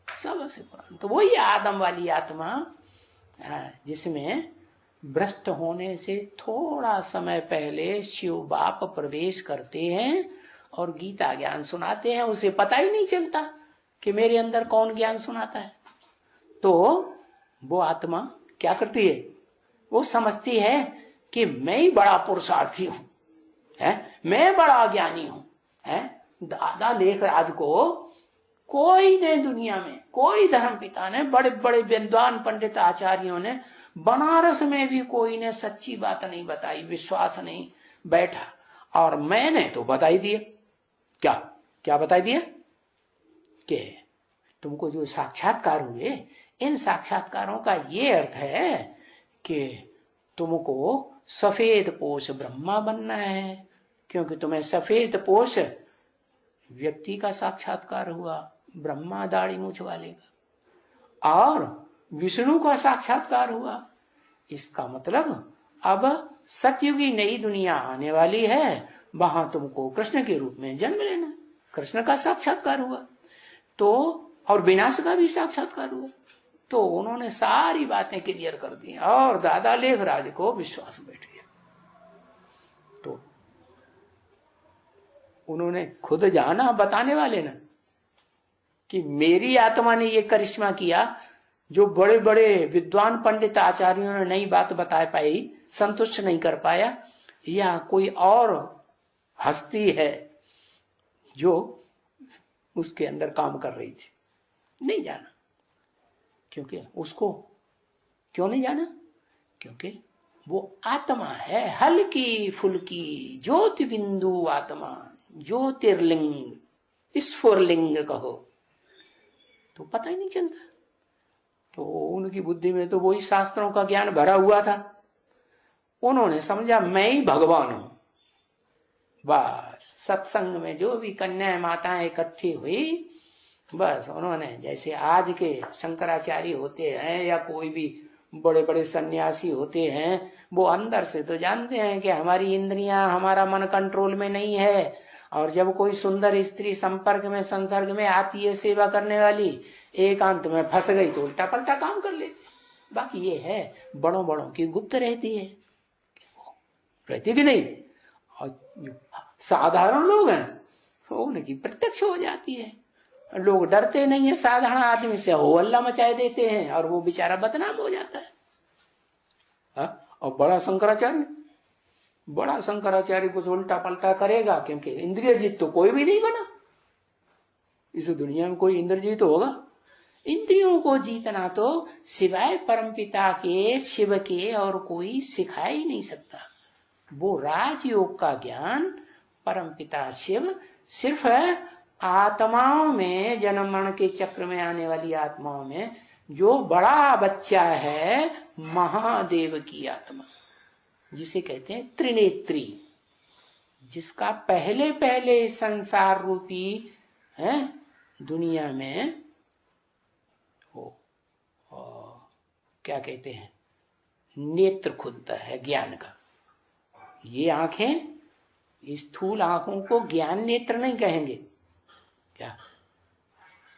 सबसे पुराना तो वही आदम वाली आत्मा जिसमें भ्रष्ट होने से थोड़ा समय पहले शिव बाप प्रवेश करते हैं और गीता ज्ञान सुनाते हैं। उसे पता ही नहीं चलता कि मेरे अंदर कौन ज्ञान सुनाता है। तो वो आत्मा क्या करती है? वो समझती है कि मैं ही बड़ा पुरुषार्थी हूं, मैं बड़ा ज्ञानी हूं। दादा लेखराज को कोई ने दुनिया में, कोई धर्म पिता ने, बड़े बड़े विद्वान पंडित आचार्यों ने, बनारस में भी कोई ने सच्ची बात नहीं बताई, विश्वास नहीं बैठा। और मैंने तो बताई दिया। क्या क्या बताई दिया? कि तुमको जो साक्षात्कार हुए, इन साक्षात्कारों का ये अर्थ है कि तुमको सफेद पोष ब्रह्मा बनना है, क्योंकि तुम्हें सफेद पोष व्यक्ति का साक्षात्कार हुआ, ब्रह्मा दाढ़ी मूछ वाले का, और विष्णु का साक्षात्कार हुआ। इसका मतलब अब सतयुगी नई दुनिया आने वाली है, वहां तुमको कृष्ण के रूप में जन्म लेना। कृष्ण का साक्षात्कार हुआ तो, और विनाश का भी साक्षात्कार हुआ। तो उन्होंने सारी बातें क्लियर कर दी और दादा लेखराज को विश्वास बैठ गया। तो उन्होंने खुद जाना, बताने वाले ना, कि मेरी आत्मा ने ये करिश्मा किया जो बड़े बड़े विद्वान पंडित आचार्यों ने नई बात बता पाई, संतुष्ट नहीं कर पाया, या कोई और हस्ती है जो उसके अंदर काम कर रही थी। नहीं जाना। क्योंकि उसको क्यों नहीं जाना? क्योंकि वो आत्मा है, हल्की फुल्की ज्योति बिंदु आत्मा, ज्योतिर्लिंग, स्फुरलिंग कहो, तो पता ही नहीं चलता। तो उनकी बुद्धि में तो वही शास्त्रों का ज्ञान भरा हुआ था। उन्होंने समझा मैं ही भगवान हूं। बस सत्संग में जो भी कन्याएं माताएं इकट्ठी हुई, बस उन्होंने, जैसे आज के शंकराचार्य होते हैं या कोई भी बड़े बड़े सन्यासी होते हैं, वो अंदर से तो जानते हैं कि हमारी इंद्रियां, हमारा मन कंट्रोल में नहीं है, और जब कोई सुंदर स्त्री संपर्क में, संसर्ग में आती है सेवा करने वाली, एकांत में फंस गई तो उल्टा पलटा काम कर लेती। बाकी ये है बड़ों बड़ों की गुप्त रहती है, रहती कि नहीं, और साधारण लोग हैं तो उनकी प्रत्यक्ष हो जाती है। लोग डरते नहीं है साधारण आदमी से, हो अल्लाह मचाए देते हैं और वो बेचारा बदनाम हो जाता है। और बड़ा शंकराचार्य कुछ उल्टा पलटा करेगा, क्योंकि इंद्रियजीत तो कोई भी नहीं बना इस दुनिया में। कोई इंद्रजीत होगा? इंद्रियों को जीतना तो सिवाय परमपिता के, शिव के, और कोई सिखा ही नहीं सकता। वो राजयोग का ज्ञान परमपिता शिव सिर्फ आत्माओं में, जन्म मरण के चक्र में आने वाली आत्माओं में, जो बड़ा बच्चा है महादेव की आत्मा, जिसे कहते हैं त्रिनेत्री, जिसका पहले पहले संसार रूपी है दुनिया में वो क्या कहते हैं, नेत्र खुलता है ज्ञान का। ये आंखें स्थूल आंखों को ज्ञान नेत्र नहीं कहेंगे। क्या?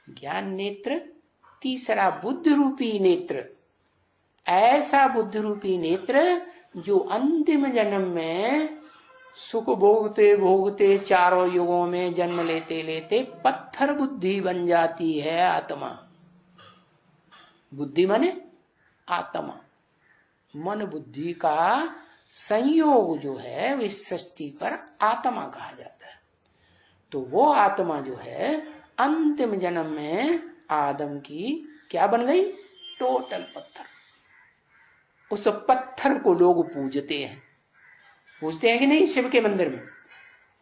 ज्ञान नेत्र। तीसरा बुद्ध रूपी नेत्र, ऐसा बुद्ध रूपी नेत्र जो अंतिम जन्म में सुख भोगते भोगते चारों युगों में जन्म लेते लेते पत्थर बुद्धि बन जाती है आत्मा। बुद्धि माने आत्मा, मन बुद्धि का संयोग जो है इस सृष्टि पर आत्मा कहा जाता है। तो वो आत्मा जो है अंतिम जन्म में आदम की क्या बन गई? टोटल पत्थर। उस पत्थर को लोग पूजते हैं, पूजते हैं कि नहीं शिव के मंदिर में।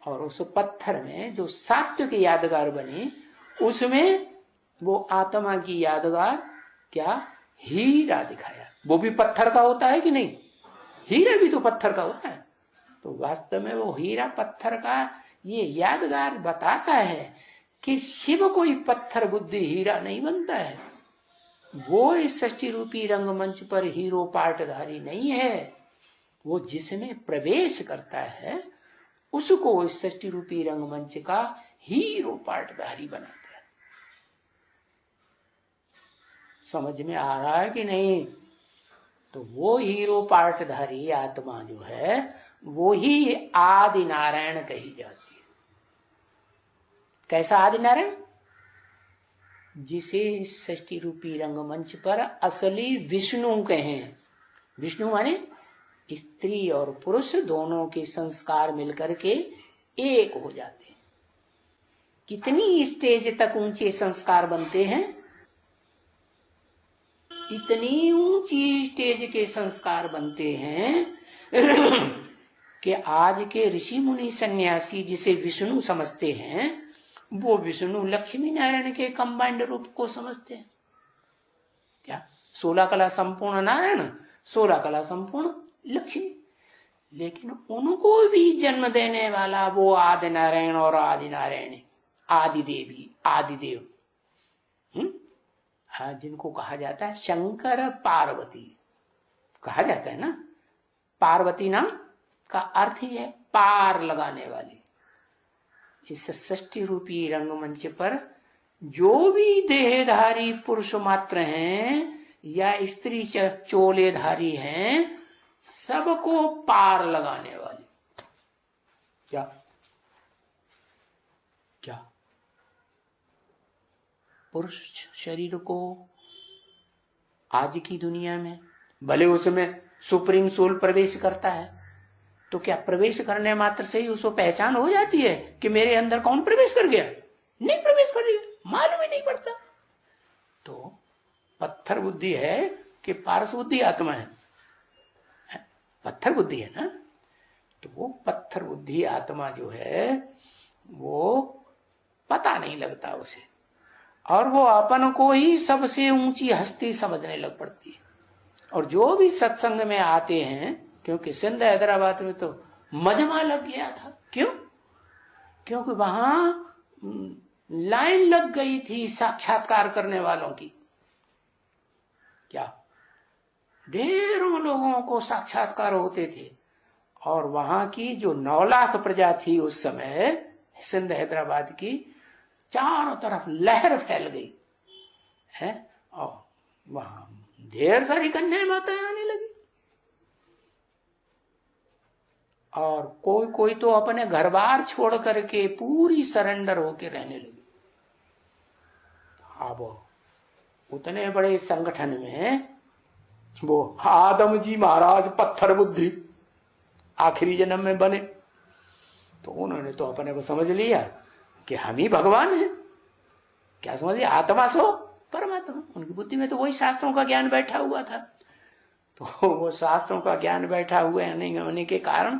और उस पत्थर में जो सात्विक यादगार बने, उसमें वो आत्मा की यादगार क्या? हीरा दिखाया। वो भी पत्थर का होता है कि नहीं? हीरा भी तो पत्थर का होता है। तो वास्तव में वो हीरा पत्थर का ये यादगार बताता है कि शिव कोई पत्थर बुद्धि हीरा नहीं बनता है। वो इस सृष्टि रूपी रंगमंच पर हीरो पाटधारी नहीं है। वो जिसमें प्रवेश करता है उसको इस सृष्टि रूपी रंगमंच का हीरो पाटधारी बनाता है। समझ में आ रहा है कि नहीं? तो वो हीरो पाटधारी आत्मा जो है वो ही आदि नारायण कही जाती है। कैसा आदि नारायण? जिसे सृष्टि रूपी रंगमंच पर असली विष्णु कहें। विष्णु माने स्त्री और पुरुष दोनों के संस्कार मिलकर के एक हो जाते हैं। कितनी स्टेज तक ऊंचे संस्कार बनते हैं? इतनी ऊंची स्टेज के संस्कार बनते हैं कि आज के ऋषि मुनि सन्यासी जिसे विष्णु समझते हैं वो विष्णु लक्ष्मी नारायण के कंबाइंड रूप को समझते हैं। क्या? 16 कला संपूर्ण नारायण, 16 कला संपूर्ण लक्ष्मी। लेकिन उनको भी जन्म देने वाला वो आदि नारायण और आदि नारायण, आदि देवी, आदि देव, हाँ, जिनको कहा जाता है शंकर पार्वती कहा जाता है ना। पार्वती नाम का अर्थ ही है पार लगाने वाली। इस सृष्टि रूपी रंगमंच पर जो भी देहधारी पुरुष मात्र हैं या स्त्री चोलेधारी हैं, सबको पार लगाने वाली। क्या? क्या? पुरुष शरीर को आज की दुनिया में भले उसमें सुप्रीम सोल प्रवेश करता है, तो क्या प्रवेश करने मात्र से ही उसको पहचान हो जाती है कि मेरे अंदर कौन प्रवेश कर गया? नहीं प्रवेश कर गया, मालूम ही नहीं पड़ता। तो पत्थर बुद्धि है कि पारस बुद्धि आत्मा है? पत्थर बुद्धि है ना। तो वो पत्थर बुद्धि आत्मा जो है वो पता नहीं लगता उसे, और वो अपन को ही सबसे ऊंची हस्ती समझने लग पड़ती है। और जो भी सत्संग में आते हैं, क्योंकि सिंध हैदराबाद में तो मजमा लग गया था। क्यों? क्योंकि वहां लाइन लग गई थी साक्षात्कार करने वालों की। क्या? ढेरों लोगों को साक्षात्कार होते थे। और वहां की जो 9 लाख प्रजा थी उस समय सिंध हैदराबाद की, चारों तरफ लहर फैल गई है। और वहां ढेर सारी कन्याएं माताएं आने लगी। और कोई कोई तो अपने घर बार छोड़ करके पूरी सरेंडर होके रहने लगी। अब उतने बड़े संगठन में वो आदम जी महाराज पत्थर बुद्धि आखिरी जन्म में बने, तो उन्होंने तो अपने को समझ लिया कि हम ही भगवान हैं। क्या समझ लिया? आत्मा सो परमात्मा। उनकी बुद्धि में तो वही शास्त्रों का ज्ञान बैठा हुआ था। तो वो शास्त्रों का ज्ञान बैठा हुए नहीं होने के कारण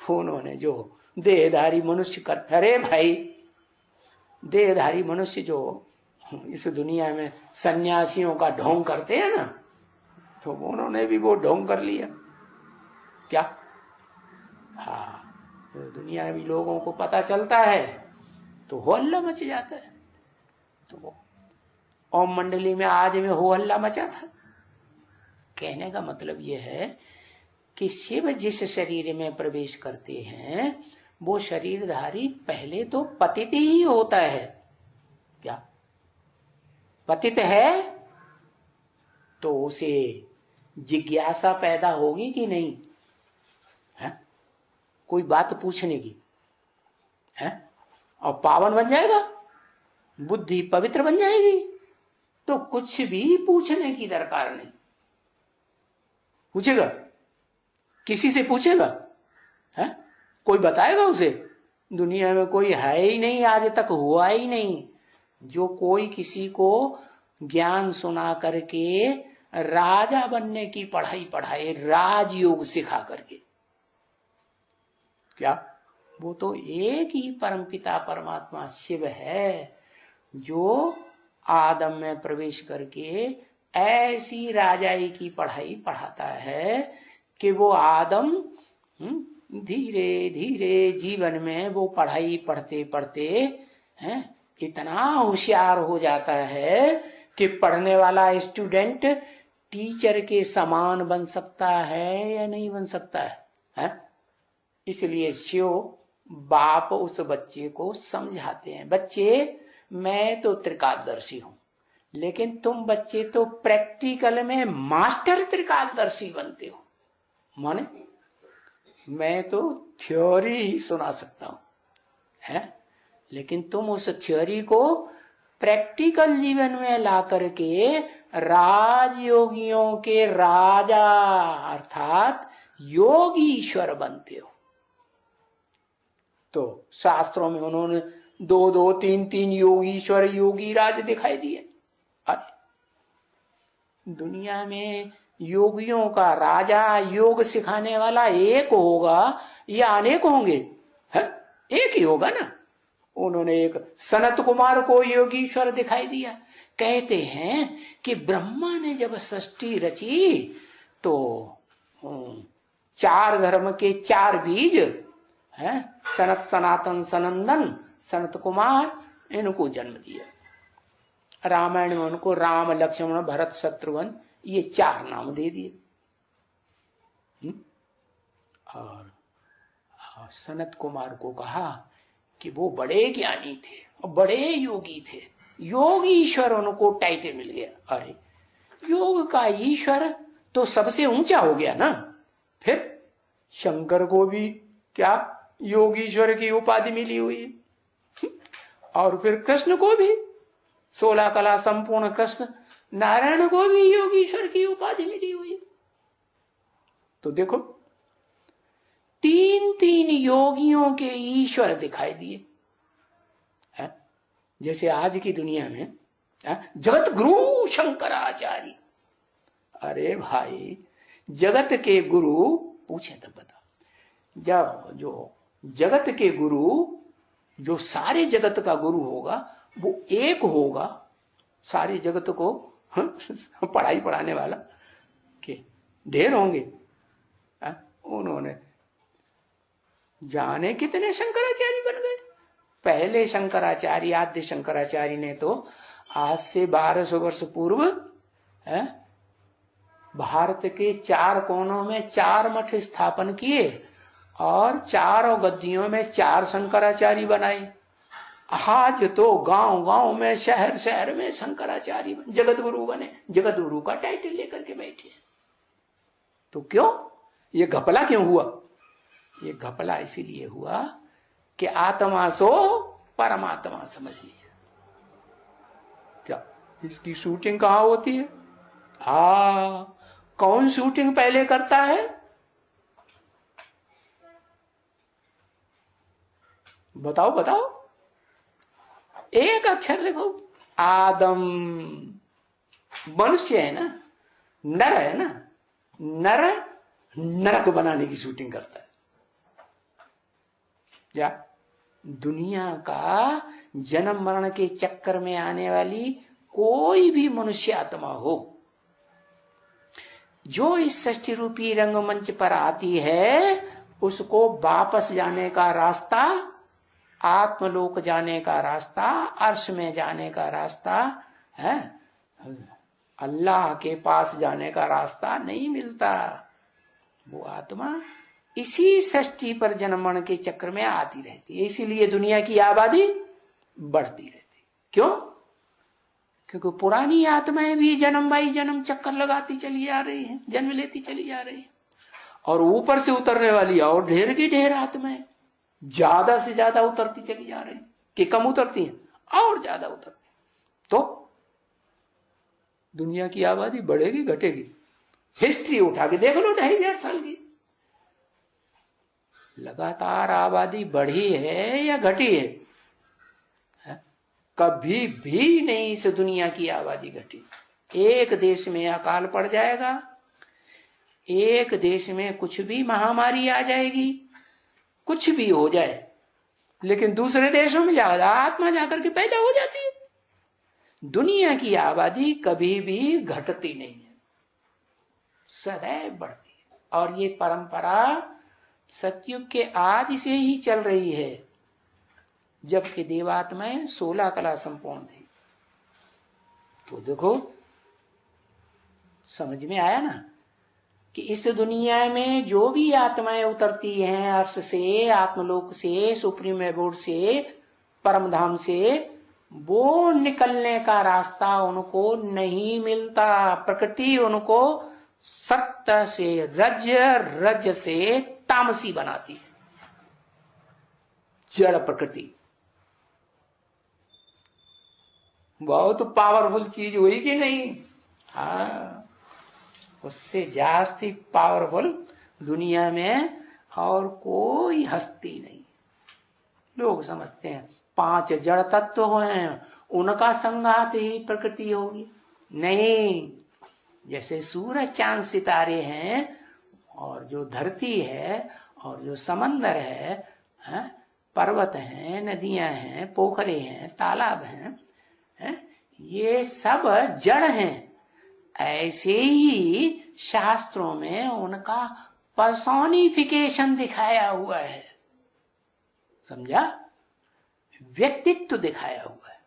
उन्होंने जो देहधारी मनुष्य कर, अरे भाई देहधारी मनुष्य जो इस दुनिया में सन्यासियों का ढोंग करते हैं ना, तो उन्होंने भी वो ढोंग कर लिया। क्या? हाँ, तो दुनियावी लोगों को पता चलता है तो हो हल्ला मच जाता है। तो वो ओम मंडली में आज में हो हल्ला मचा था। कहने का मतलब यह है कि शिव जिस शरीर में प्रवेश करते हैं वो शरीरधारी पहले तो पतित ही होता है। क्या पतित है तो उसे जिज्ञासा पैदा होगी कि नहीं है? कोई बात पूछने की है, और पावन बन जाएगा, बुद्धि पवित्र बन जाएगी, तो कुछ भी पूछने की दरकार नहीं। पूछेगा, किसी से पूछेगा है? कोई बताएगा उसे? दुनिया में कोई है ही नहीं, आज तक हुआ ही नहीं जो कोई किसी को ज्ञान सुना करके राजा बनने की पढ़ाई पढ़ाए, राजयोग सिखा करके। क्या वो तो एक ही परमपिता परमात्मा शिव है जो आदम में प्रवेश करके ऐसी राजाई की पढ़ाई पढ़ाता है कि वो आदम धीरे धीरे जीवन में वो पढ़ाई पढ़ते पढ़ते हैं इतना होशियार हो जाता है कि पढ़ने वाला स्टूडेंट टीचर के समान बन सकता है या नहीं बन सकता है? इसलिए शिव बाप उस बच्चे को समझाते हैं, बच्चे मैं तो त्रिकालदर्शी हूं, लेकिन तुम बच्चे तो प्रैक्टिकल में मास्टर त्रिकालदर्शी बनते हो। माने मैं तो थ्योरी ही सुना सकता हूं है, लेकिन तुम उस थ्योरी को प्रैक्टिकल जीवन में ला करके राजयोगियों के राजा अर्थात योगीश्वर बनते हो। तो शास्त्रों में उन्होंने 2-2, 3-3 योगीश्वर योगी राज दिखाई दिए। दुनिया में योगियों का राजा, योग सिखाने वाला एक होगा या अनेक होंगे? है? एक ही होगा ना। उन्होंने एक सनत कुमार को योगीश्वर दिखाई दिया। कहते हैं कि ब्रह्मा ने जब सृष्टि रची तो 4 धर्म के 4 बीज है, सनत सनातन सनंदन सनत कुमार, इनको जन्म दिया। रामायण में उनको राम लक्ष्मण भरत शत्रुघ्न ये 4 नाम दे दिए। और सनत कुमार को कहा कि वो बड़े ज्ञानी थे और बड़े योगी थे, योगीश्वर उनको टाइटल मिल गया। अरे योग का ईश्वर तो सबसे ऊंचा हो गया ना। फिर शंकर को भी क्या योगीश्वर की उपाधि मिली हुई है, और फिर कृष्ण को भी 16 कला संपूर्ण कृष्ण नारायण को भी योगीश्वर की उपाधि मिली हुई। तो देखो 3-3 योगियों के ईश्वर दिखाई दिए। जैसे आज की दुनिया में जगत गुरु शंकराचार्य। अरे भाई जगत के गुरु पूछे तब बता, जब जो जगत के गुरु जो सारे जगत का गुरु होगा वो एक होगा, सारे जगत को पढ़ाई पढ़ाने वाला के ढेर होंगे। उन्होंने जाने कितने शंकराचार्य बन गए। पहले शंकराचार्य आद्य शंकराचार्य ने तो आज से 1200 वर्ष पूर्व भारत के 4 कोनों में 4 मठ स्थापन किए और 4 गद्दियों में 4 शंकराचार्य बनाए। आज तो गांव गांव में शहर शहर में शंकराचार्य जगत गुरु बने, जगत गुरु का टाइटल लेकर के बैठे। तो क्यों ये घपला क्यों हुआ? ये घपला इसीलिए हुआ कि आत्मा सो परमात्मा समझ लिया। क्या इसकी शूटिंग कहां होती है? कौन शूटिंग पहले करता है? बताओ बताओ, एक अक्षर लिखो। आदम मनुष्य है ना, नर है ना, नर नरक बनाने की शूटिंग करता है। क्या दुनिया का जन्म मरण के चक्कर में आने वाली कोई भी मनुष्य आत्मा हो जो इस सृष्टि रूपी रंगमंच पर आती है, उसको वापस जाने का रास्ता, आत्मलोक जाने का रास्ता, अर्श में जाने का रास्ता है, अल्लाह के पास जाने का रास्ता नहीं मिलता। वो आत्मा इसी षष्ठी पर जन्मण के चक्र में आती रहती है, इसीलिए दुनिया की आबादी बढ़ती रहती। क्यों? क्योंकि पुरानी आत्माएं भी जन्म बाई जन्म चक्कर लगाती चली जा रही हैं, जन्म लेती चली जा रही है, और ऊपर से उतरने वाली और ढेर की ढेर आत्माएं ज्यादा से ज्यादा उतरती चली जा रही, कि कम उतरती हैं और ज्यादा उतरती। तो दुनिया की आबादी बढ़ेगी घटेगी? हिस्ट्री उठा के देख लो 2500 साल की, लगातार आबादी बढ़ी है या घटी है? कभी भी नहीं इस दुनिया की आबादी घटी। एक देश में अकाल पड़ जाएगा, एक देश में कुछ भी महामारी आ जाएगी, कुछ भी हो जाए, लेकिन दूसरे देशों में ज्यादा आत्मा जाकर के पैदा हो जाती है। दुनिया की आबादी कभी भी घटती नहीं है, सदैव बढ़ती है। और ये परंपरा सतयुग के आदि से ही चल रही है, जबकि देवात्माएं 16 कला संपूर्ण थी। तो देखो, समझ में आया ना कि इस दुनिया में जो भी आत्माएं उतरती हैं अर्श से, आत्मलोक से, सुप्रीम एबोर्ड से, परम धाम से, वो निकलने का रास्ता उनको नहीं मिलता। प्रकृति उनको सत्य से रज, रज से तामसी बनाती है, जड़ प्रकृति। बहुत पावरफुल चीज हुई कि नहीं? हाँ, उससे जास्ती पावरफुल दुनिया में और कोई हस्ती नहीं। लोग समझते हैं 5 जड़ तत्व हैं, उनका संघात ही प्रकृति होगी। नहीं, जैसे सूरज चांद सितारे हैं, और जो धरती है, और जो समंदर है, पर्वत हैं, नदियां हैं, पोखरे हैं, तालाब हैं, ये सब जड़ हैं। ऐसे ही शास्त्रों में उनका पर्सोनिफिकेशन दिखाया हुआ है, समझा? व्यक्तित्व दिखाया हुआ है।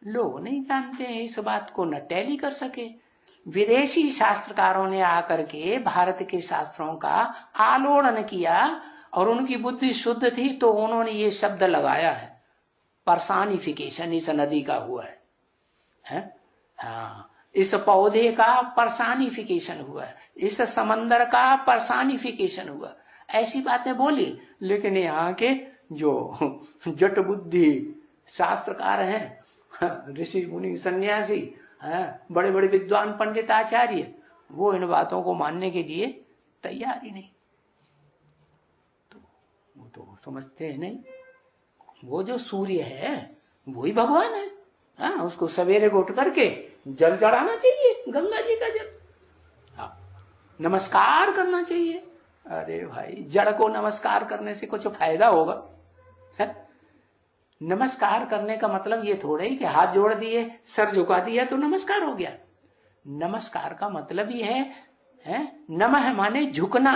लोग नहीं जानते हैं इस बात को, न टैली कर सके। विदेशी शास्त्रकारों ने आकर के भारत के शास्त्रों का आलोड़न किया, और उनकी बुद्धि शुद्ध थी तो उन्होंने ये शब्द लगाया है, पर्सोनिफिकेशन इस नदी का हुआ है? हाँ, इस पौधे का पर्सोनिफिकेशन हुआ है, इस समंदर का पर्सोनिफिकेशन हुआ। ऐसी बातें बोली, लेकिन यहाँ के जो जट बुद्धि शास्त्रकार हैं, ऋषि मुनि सन्यासी हैं, बड़े बड़े विद्वान पंडित आचार्य, वो इन बातों को मानने के लिए तैयार ही नहीं। तो वो तो समझते हैं नहीं, वो जो सूर्य है वही भगवान है। हाँ, उसको सवेरे को उठ करके जल चढ़ाना चाहिए, गंगा जी का जल। हाँ, नमस्कार करना चाहिए। अरे भाई, जड़ को नमस्कार करने से कुछ फायदा होगा? है? नमस्कार करने का मतलब ये थोड़ा ही कि हाथ जोड़ दिए, सर झुका दिया तो नमस्कार हो गया। नमस्कार का मतलब ही है नमः माने झुकना।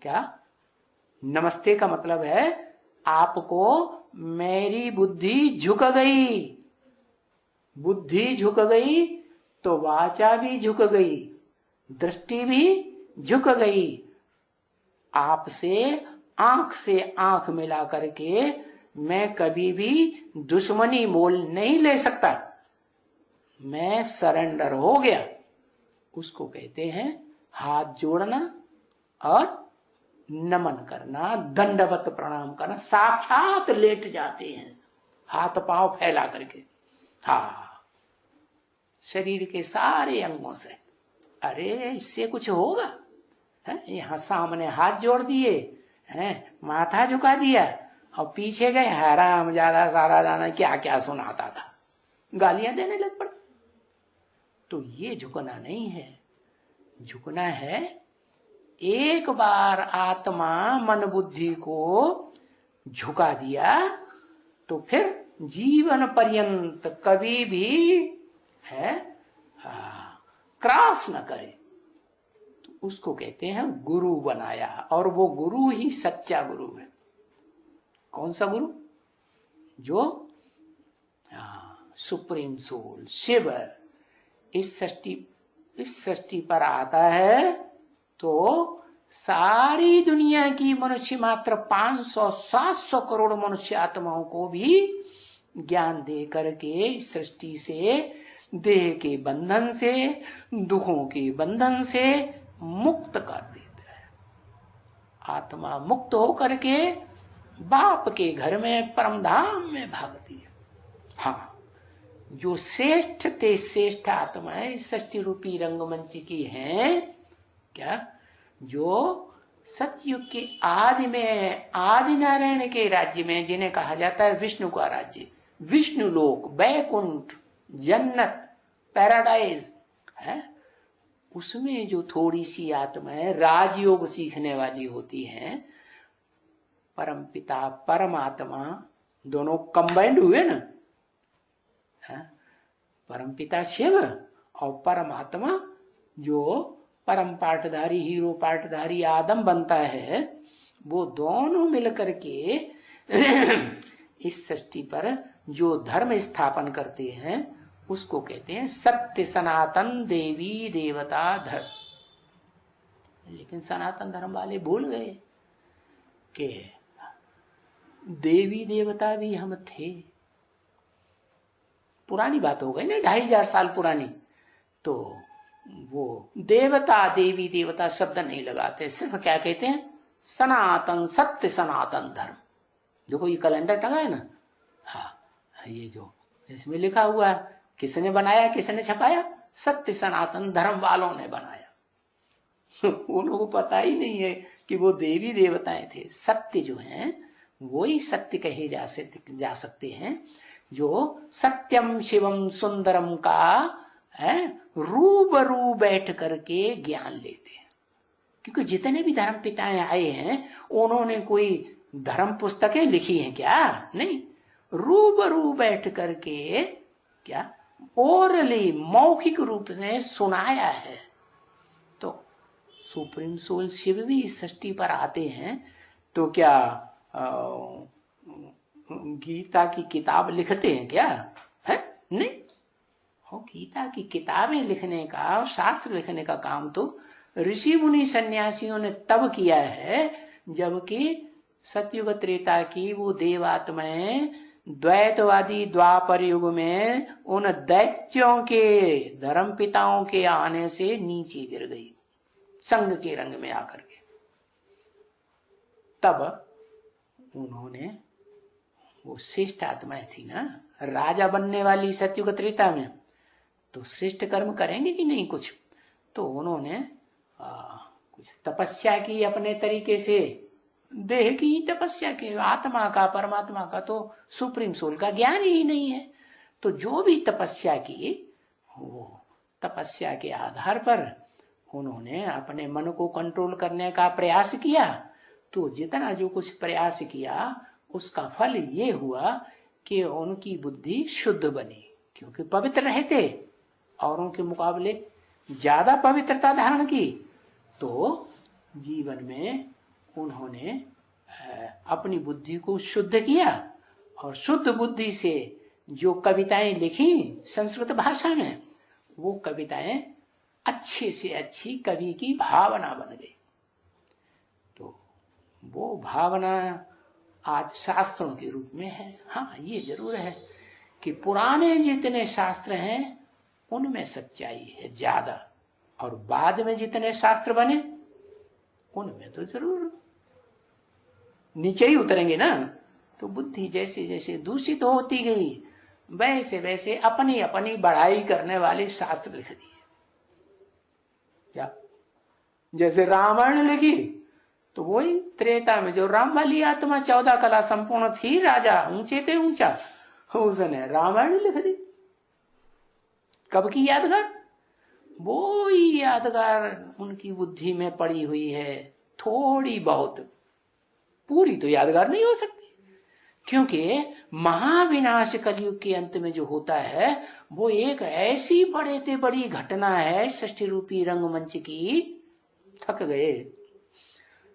क्या? नमस्ते का मतलब है आपको मेरी बुद्धि झुक गई, बुद्धि झुक गई तो वाचा भी झुक गई, दृष्टि भी झुक गई। आपसे आंख मिला करके मैं कभी भी दुश्मनी मोल नहीं ले सकता, मैं सरेंडर हो गया। उसको कहते हैं हाथ जोड़ना और नमन करना, दंडवत प्रणाम करना। साक्षात लेट जाते हैं हाथ पांव फैला करके, हाँ, शरीर के सारे अंगों से। अरे इससे कुछ होगा? यहां सामने हाथ जोड़ दिए हैं, माथा झुका दिया और पीछे गए, हराम ज्यादा सारा जाना क्या क्या सुनाता था, गालियां देने लग पड़े। तो ये झुकना नहीं है, झुकना है एक बार आत्मा मन बुद्धि को झुका दिया तो फिर जीवन पर्यंत कभी भी क्रॉस न करे। तो उसको कहते हैं गुरु बनाया, और वो गुरु ही सच्चा गुरु है। कौन सा गुरु? जो सुप्रीम सोल शिव इस सृष्टि पर आता है तो सारी दुनिया की मनुष्य मात्र 500-700 करोड़ मनुष्य आत्माओं को भी ज्ञान दे करके सृष्टि से, देह के बंधन से, दुखों के बंधन से मुक्त कर देता है। आत्मा मुक्त होकर के बाप के घर में परम धाम में भागती है। हाँ, जो श्रेष्ठ ते श्रेष्ठ आत्माएं सृष्टि रूपी रंगमंच की हैं, क्या, जो सतयुग के आदि में, आदि नारायण के राज्य में, जिन्हें कहा जाता है विष्णु का राज्य, विष्णु लोक, बैकुंठ, जन्नत, पैराडाइज है, उसमें जो थोड़ी सी आत्माएं राजयोग सीखने वाली होती हैं, परम पिता परमात्मा दोनों कंबाइंड हुए ना, परम पिता शिव और परमात्मा जो परम पाठधारी, हीरो पाठधारी आदम बनता है, वो दोनों मिलकर के इस सृष्टि पर जो धर्म स्थापन करते हैं उसको कहते हैं सत्य सनातन देवी देवता धर्म। लेकिन सनातन धर्म वाले भूल गए कि देवी देवता भी हम थे। पुरानी बात हो गई ना, 2500 साल पुरानी, तो वो देवता देवी देवता शब्द नहीं लगाते, सिर्फ क्या कहते हैं, सनातन, सत्य सनातन धर्म। देखो ये कैलेंडर टंगा है ना, हाँ, ये जो इसमें लिखा हुआ है, किसने बनाया, किसने छपाया, सत्य सनातन धर्म वालों ने बनाया। उनको पता ही नहीं है कि वो देवी देवताएं थे। सत्य जो हैं वो ही सत्य कहे जा सकते हैं, जो सत्यम शिवम सुंदरम का है रूबरू बैठ करके ज्ञान लेते हैं। क्योंकि जितने भी धर्म पिताएं आए हैं उन्होंने कोई धर्म पुस्तकें लिखी हैं क्या? नहीं, रूबरू बैठ करके क्या ओरली, मौखिक रूप से सुनाया है। तो सुप्रीम सोल शिव भी इस सृष्टि पर आते हैं तो क्या गीता की किताब लिखते हैं क्या? है नहीं, हो गीता की किताबें लिखने का, शास्त्र लिखने का काम तो ऋषि मुनि सन्यासियों ने तब किया है जबकि सतयुग त्रेता की वो देवात्माएं द्वैतवादी द्वापर युग में उन दैत्यों के, धर्म पिताओं के आने से नीचे गिर गई संग के रंग में आकर के। तब उन्होंने, वो श्रेष्ठ आत्माएं थी ना, राजा बनने वाली सतयुग त्रेता में, तो श्रेष्ठ कर्म करेंगे कि नहीं कुछ, तो उन्होंने कुछ तपस्या की अपने तरीके से, देह की तपस्या की, आत्मा का, परमात्मा का तो सुप्रीम सोल का ज्ञान ही नहीं है। तो जो भी तपस्या की, वो तपस्या के आधार पर उन्होंने अपने मन को कंट्रोल करने का प्रयास किया। तो जितना जो कुछ प्रयास किया उसका फल ये हुआ कि उनकी बुद्धि शुद्ध बनी, क्योंकि पवित्र रहते, औरों के मुकाबले ज्यादा पवित्रता धारण की। तो जीवन में उन्होंने अपनी बुद्धि को शुद्ध किया, और शुद्ध बुद्धि से जो कविताएं लिखी संस्कृत भाषा में, वो कविताएं अच्छे से अच्छी कवि की भावना बन गई। तो वो भावना आज शास्त्रों के रूप में है। हाँ, ये जरूर है कि पुराने जितने शास्त्र हैं उनमें सच्चाई है ज्यादा, और बाद में जितने शास्त्र बने उनमें तो जरूर नीचे ही उतरेंगे ना। तो बुद्धि जैसे जैसे दूषित होती गई वैसे वैसे अपनी अपनी बढ़ाई करने वाले शास्त्र लिख दिए। क्या, जैसे रामायण लिखी तो वही त्रेता में जो राम वाली आत्मा 14 कला संपूर्ण थी, राजा ऊंचे थे ऊंचा, उसने रामायण लिख दी। कब की यादगार? वो ही यादगार उनकी बुद्धि में पड़ी हुई है, थोड़ी बहुत, पूरी तो यादगार नहीं हो सकती। क्योंकि महाविनाश कलयुग के अंत में जो होता है वो एक ऐसी बड़े से बड़ी घटना है सृष्टि रूपी रंगमंच की, थक गए,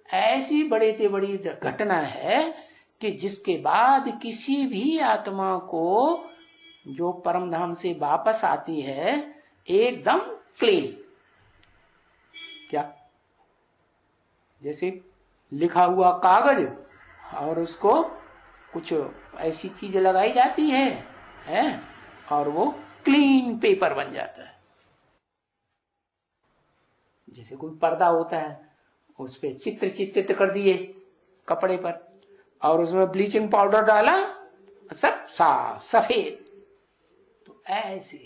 ऐसी बड़े से बड़ी घटना है कि जिसके बाद किसी भी आत्मा को जो परम धाम से वापस आती है एकदम क्लीन। क्या जैसे लिखा हुआ कागज और उसको कुछ ऐसी चीज लगाई जाती है और वो क्लीन पेपर बन जाता है। जैसे कोई पर्दा होता है, उस पे चित्र चित्रित कर दिए कपड़े पर और उसमें ब्लीचिंग पाउडर डाला, सब साफ सफेद। तो ऐसे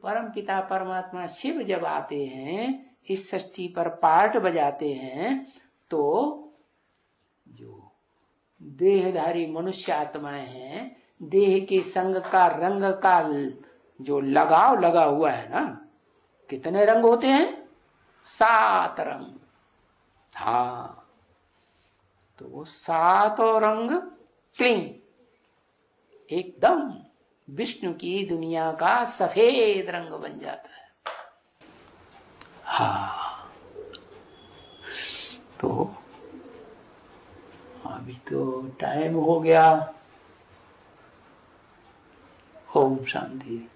परम पिता परमात्मा शिव जब आते हैं, इस सृष्टि पर पार्ट बजाते हैं, तो जो देहधारी मनुष्य आत्माएं हैं, देह के संग का रंग का जो लगाव लगा हुआ है ना, कितने रंग होते हैं? 7 रंग। हाँ, तो वो 7 रंग क्लीन एकदम विष्णु की दुनिया का सफेद रंग बन जाता है। हाँ, तो अभी तो टाइम हो गया। ओम शांति।